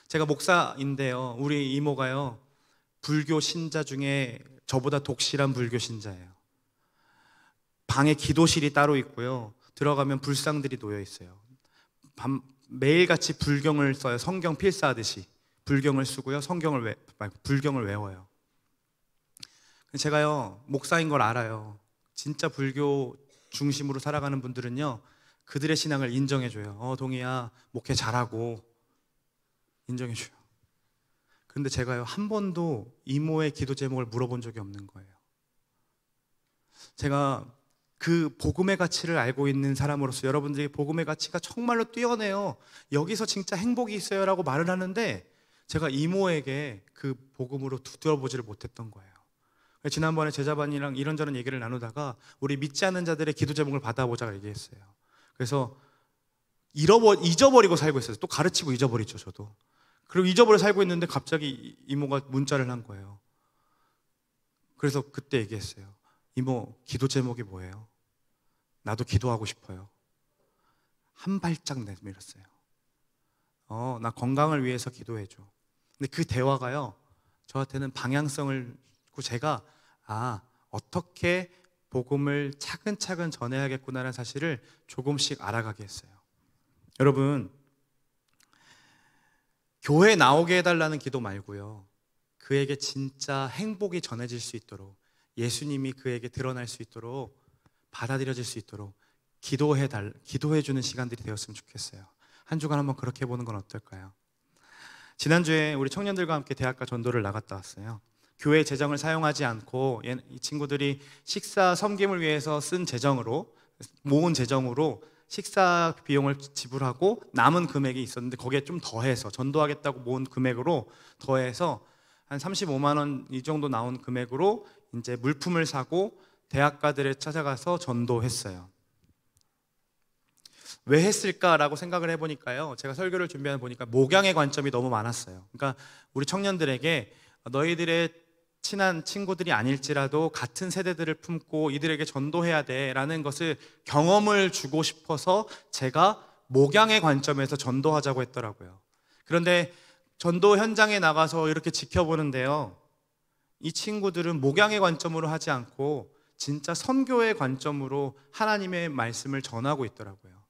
제가 목사인데요, 우리 이모가요, 불교 신자 중에 저보다 독실한 불교 신자예요. 방에 기도실이 따로 있고요, 들어가면 불상들이 놓여 있어요. 매일같이 불경을 써요. 성경 필사하듯이 불경을 쓰고요, 불경을 외워요. 제가요, 목사인 걸 알아요. 진짜 불교 중심으로 살아가는 분들은요, 그들의 신앙을 인정해줘요. 동희야, 목회 잘하고 인정해줘요. 그런데 제가요, 한 번도 이모의 기도 제목을 물어본 적이 없는 거예요. 제가 그 복음의 가치를 알고 있는 사람으로서 여러분들이 복음의 가치가 정말로 뛰어내요, 여기서 진짜 행복이 있어요 라고 말을 하는데 제가 이모에게 그 복음으로 들어보지를 못했던 거예요. 지난번에 제자반이랑 이런저런 얘기를 나누다가 우리 믿지 않는 자들의 기도 제목을 받아보자고 얘기했어요. 그래서 잊어버리고 살고 있어요. 또 가르치고 잊어버리죠, 저도. 그리고 잊어버려 살고 있는데 갑자기 이모가 문자를 한 거예요. 그래서 그때 얘기했어요. 이모, 기도 제목이 뭐예요? 나도 기도하고 싶어요. 한 발짝 내밀었어요. 나 건강을 위해서 기도해줘. 근데 그 대화가요, 저한테는 방향성을 주고 제가 어떻게 복음을 차근차근 전해야겠구나라는 사실을 조금씩 알아가게 했어요. 여러분, 교회 나오게 해달라는 기도 말고요, 그에게 진짜 행복이 전해질 수 있도록, 예수님이 그에게 드러날 수 있도록, 받아들여질 수 있도록 기도해주는 시간들이 되었으면 좋겠어요. 한 주간 한번 그렇게 해보는 건 어떨까요? 지난주에 우리 청년들과 함께 대학가 전도를 나갔다 왔어요. 교회 재정을 사용하지 않고 이 친구들이 식사 섬김을 위해서 모은 재정으로 식사 비용을 지불하고 남은 금액이 있었는데 거기에 좀 더해서, 전도하겠다고 모은 금액으로 더해서 한 35만 원 이 정도 나온 금액으로 이제 물품을 사고 대학가들에 찾아가서 전도했어요. 왜 했을까라고 생각을 해보니까요, 제가 설교를 준비하다 보니까 목양의 관점이 너무 많았어요. 그러니까 우리 청년들에게 너희들의 친한 친구들이 아닐지라도 같은 세대들을 품고 이들에게 전도해야 돼라는 것을 경험을 주고 싶어서 제가 목양의 관점에서 전도하자고 했더라고요. 그런데 전도 현장에 나가서 이렇게 지켜보는데요, 이 친구들은 목양의 관점으로 하지 않고 진짜 선교의 관점으로 하나님의 말씀을 전하고 있더라고요.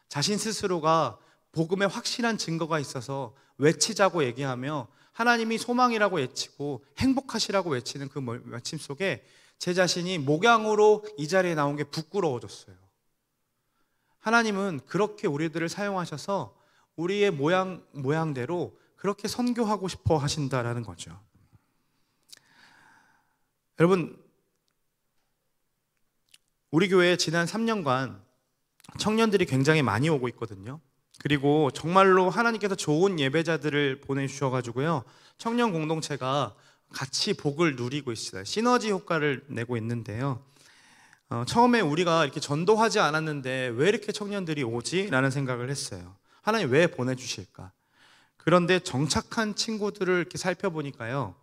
자신 스스로가 복음에 확실한 증거가 있어서 외치자고 얘기하며 하나님이 소망이라고 외치고 행복하시라고 외치는 그 외침 속에 제 자신이 목양으로 이 자리에 나온 게 부끄러워졌어요. 하나님은 그렇게 우리들을 사용하셔서 우리의 모양대로 그렇게 선교하고 싶어 하신다라는 거죠. 여러분, 우리 교회에 지난 3년간 청년들이 굉장히 많이 오고 있거든요. 그리고 정말로 하나님께서 좋은 예배자들을 보내주셔가지고요, 청년 공동체가 같이 복을 누리고 있어요. 시너지 효과를 내고 있는데요, 처음에 우리가 이렇게 전도하지 않았는데 왜 이렇게 청년들이 오지? 라는 생각을 했어요. 하나님 왜 보내주실까? 그런데 정착한 친구들을 이렇게 살펴보니까요,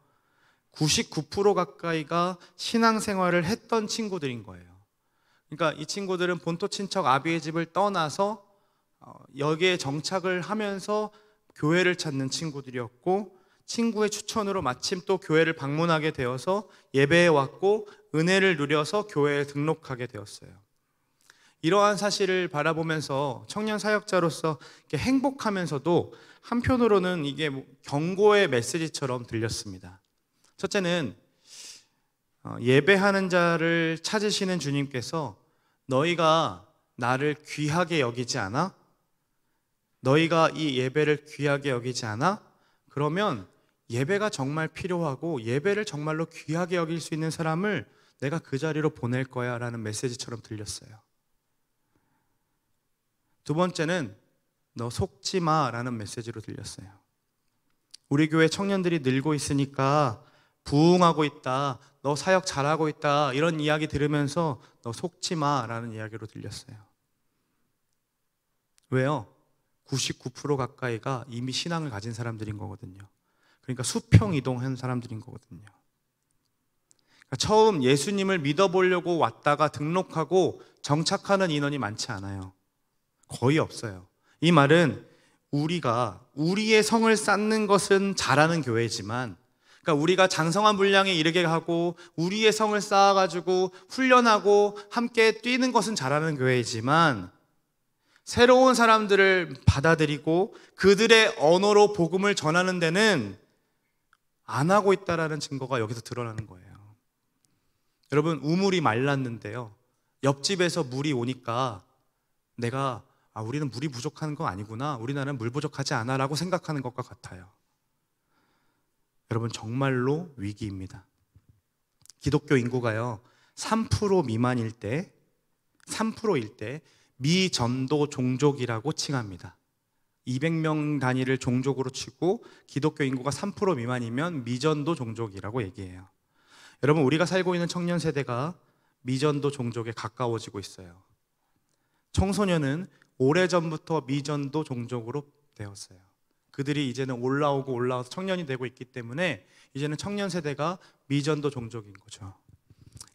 99% 가까이가 신앙생활을 했던 친구들인 거예요. 그러니까 이 친구들은 본토 친척 아비의 집을 떠나서 여기에 정착을 하면서 교회를 찾는 친구들이었고, 친구의 추천으로 마침 또 교회를 방문하게 되어서 예배에 왔고 은혜를 누려서 교회에 등록하게 되었어요. 이러한 사실을 바라보면서 청년 사역자로서 이렇게 행복하면서도 한편으로는 이게 경고의 메시지처럼 들렸습니다. 첫째는 예배하는 자를 찾으시는 주님께서 너희가 나를 귀하게 여기지 않아? 너희가 이 예배를 귀하게 여기지 않아? 그러면 예배가 정말 필요하고 예배를 정말로 귀하게 여길 수 있는 사람을 내가 그 자리로 보낼 거야 라는 메시지처럼 들렸어요. 두 번째는 너 속지 마 라는 메시지로 들렸어요. 우리 교회 청년들이 늘고 있으니까 부흥하고 있다, 너 사역 잘하고 있다, 이런 이야기 들으면서 너 속지 마 라는 이야기로 들렸어요. 왜요? 99% 가까이가 이미 신앙을 가진 사람들인 거거든요. 그러니까 수평 이동한 사람들인 거거든요. 그러니까 처음 예수님을 믿어보려고 왔다가 등록하고 정착하는 인원이 많지 않아요. 거의 없어요. 이 말은 우리가 우리의 성을 쌓는 것은 잘하는 교회지만, 그러니까 우리가 장성한 분량에 이르게 하고 우리의 성을 쌓아가지고 훈련하고 함께 뛰는 것은 잘하는 교회이지만, 새로운 사람들을 받아들이고 그들의 언어로 복음을 전하는 데는 안 하고 있다라는 증거가 여기서 드러나는 거예요. 여러분, 우물이 말랐는데요, 옆집에서 물이 오니까 내가 우리는 물이 부족한 거 아니구나, 우리나라는 물 부족하지 않아 라고 생각하는 것과 같아요. 여러분, 정말로 위기입니다. 기독교 인구가요 3% 미만일 때, 3%일 때 미전도 종족이라고 칭합니다. 200명 단위를 종족으로 치고 기독교 인구가 3% 미만이면 미전도 종족이라고 얘기해요. 여러분, 우리가 살고 있는 청년 세대가 미전도 종족에 가까워지고 있어요. 청소년은 오래전부터 미전도 종족으로 되었어요. 그들이 이제는 올라와서 청년이 되고 있기 때문에 이제는 청년 세대가 미전도 종족인 거죠.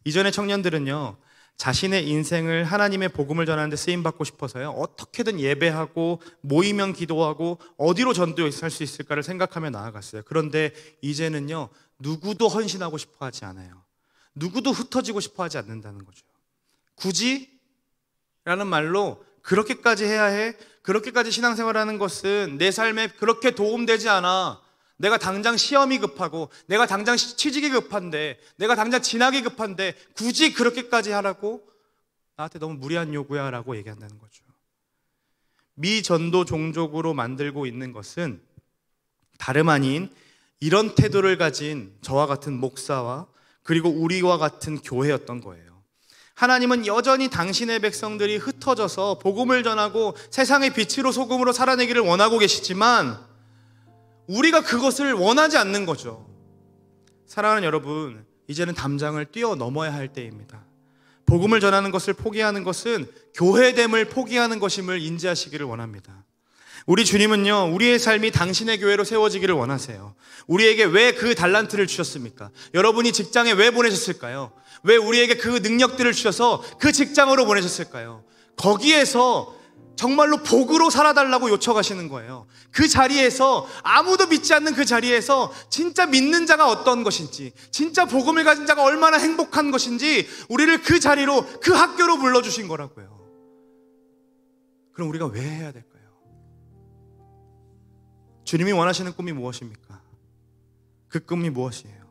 이전의 청년들은요, 자신의 인생을 하나님의 복음을 전하는 데 쓰임받고 싶어서요, 어떻게든 예배하고 모이면 기도하고 어디로 전도할 수 있을까를 생각하며 나아갔어요. 그런데 이제는요, 누구도 헌신하고 싶어 하지 않아요. 누구도 흩어지고 싶어 하지 않는다는 거죠. 굳이? 라는 말로 그렇게까지 해야 해? 그렇게까지 신앙생활하는 것은 내 삶에 그렇게 도움되지 않아. 내가 당장 시험이 급하고, 내가 당장 취직이 급한데, 내가 당장 진학이 급한데 굳이 그렇게까지 하라고? 나한테 너무 무리한 요구야 라고 얘기한다는 거죠. 미전도 종족으로 만들고 있는 것은 다름 아닌 이런 태도를 가진 저와 같은 목사와 그리고 우리와 같은 교회였던 거예요. 하나님은 여전히 당신의 백성들이 흩어져서 복음을 전하고 세상의 빛으로 소금으로 살아내기를 원하고 계시지만 우리가 그것을 원하지 않는 거죠. 사랑하는 여러분, 이제는 담장을 뛰어넘어야 할 때입니다. 복음을 전하는 것을 포기하는 것은 교회됨을 포기하는 것임을 인지하시기를 원합니다. 우리 주님은요, 우리의 삶이 당신의 교회로 세워지기를 원하세요. 우리에게 왜 그 달란트를 주셨습니까? 여러분이 직장에 왜 보내셨을까요? 왜 우리에게 그 능력들을 주셔서 그 직장으로 보내셨을까요? 거기에서 정말로 복으로 살아달라고 요청하시는 거예요. 그 자리에서, 아무도 믿지 않는 그 자리에서 진짜 믿는 자가 어떤 것인지, 진짜 복음을 가진 자가 얼마나 행복한 것인지 우리를 그 자리로, 그 학교로 불러주신 거라고요. 그럼 우리가 왜 해야 될까요? 주님이 원하시는 꿈이 무엇입니까? 그 꿈이 무엇이에요?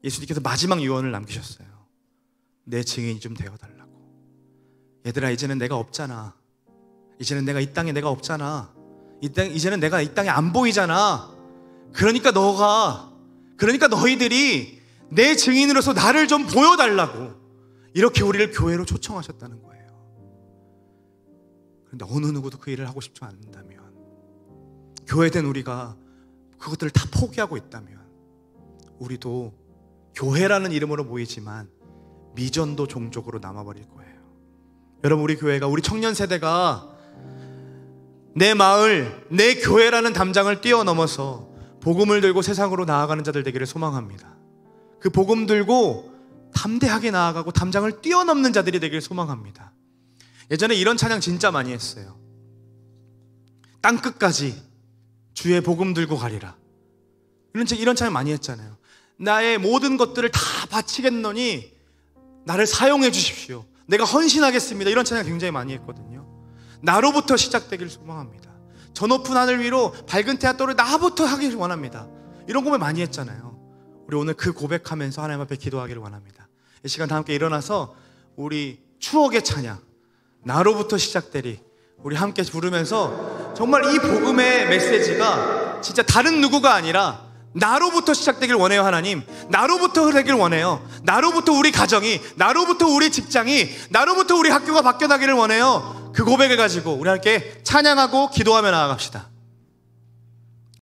예수님께서 마지막 유언을 남기셨어요. 내 증인이 좀 되어달라고. 얘들아, 이제는 내가 없잖아. 이제는 내가 이 땅에 내가 없잖아. 이제는 내가 이 땅에 안 보이잖아. 그러니까 너희들이 내 증인으로서 나를 좀 보여달라고 이렇게 우리를 교회로 초청하셨다는 거예요. 그런데 어느 누구도 그 일을 하고 싶지 않는다면, 교회된 우리가 그것들을 다 포기하고 있다면, 우리도 교회라는 이름으로 모이지만 미전도 종족으로 남아버릴 거예요. 여러분, 우리 교회가, 우리 청년 세대가 내 마을, 내 교회라는 담장을 뛰어넘어서 복음을 들고 세상으로 나아가는 자들 되기를 소망합니다. 그 복음 들고 담대하게 나아가고 담장을 뛰어넘는 자들이 되기를 소망합니다. 예전에 이런 찬양 진짜 많이 했어요. 땅끝까지 주의 복음 들고 가리라. 이런 찬양 많이 했잖아요. 나의 모든 것들을 다 바치겠노니 나를 사용해 주십시오. 내가 헌신하겠습니다. 이런 찬양 굉장히 많이 했거든요. 나로부터 시작되길 소망합니다. 저 높은 하늘 위로 밝은 태아 떠오르 나부터 하기를 원합니다. 이런 고백 많이 했잖아요. 우리 오늘 그 고백하면서 하나님 앞에 기도하기를 원합니다. 이 시간 다 함께 일어나서 우리 추억의 찬양 나로부터 시작되리 우리 함께 부르면서 정말 이 복음의 메시지가 진짜 다른 누구가 아니라 나로부터 시작되길 원해요. 하나님, 나로부터 되길 원해요. 나로부터 우리 가정이, 나로부터 우리 직장이, 나로부터 우리 학교가 바뀌어나기를 원해요. 그 고백을 가지고 우리 함께 찬양하고 기도하며 나아갑시다.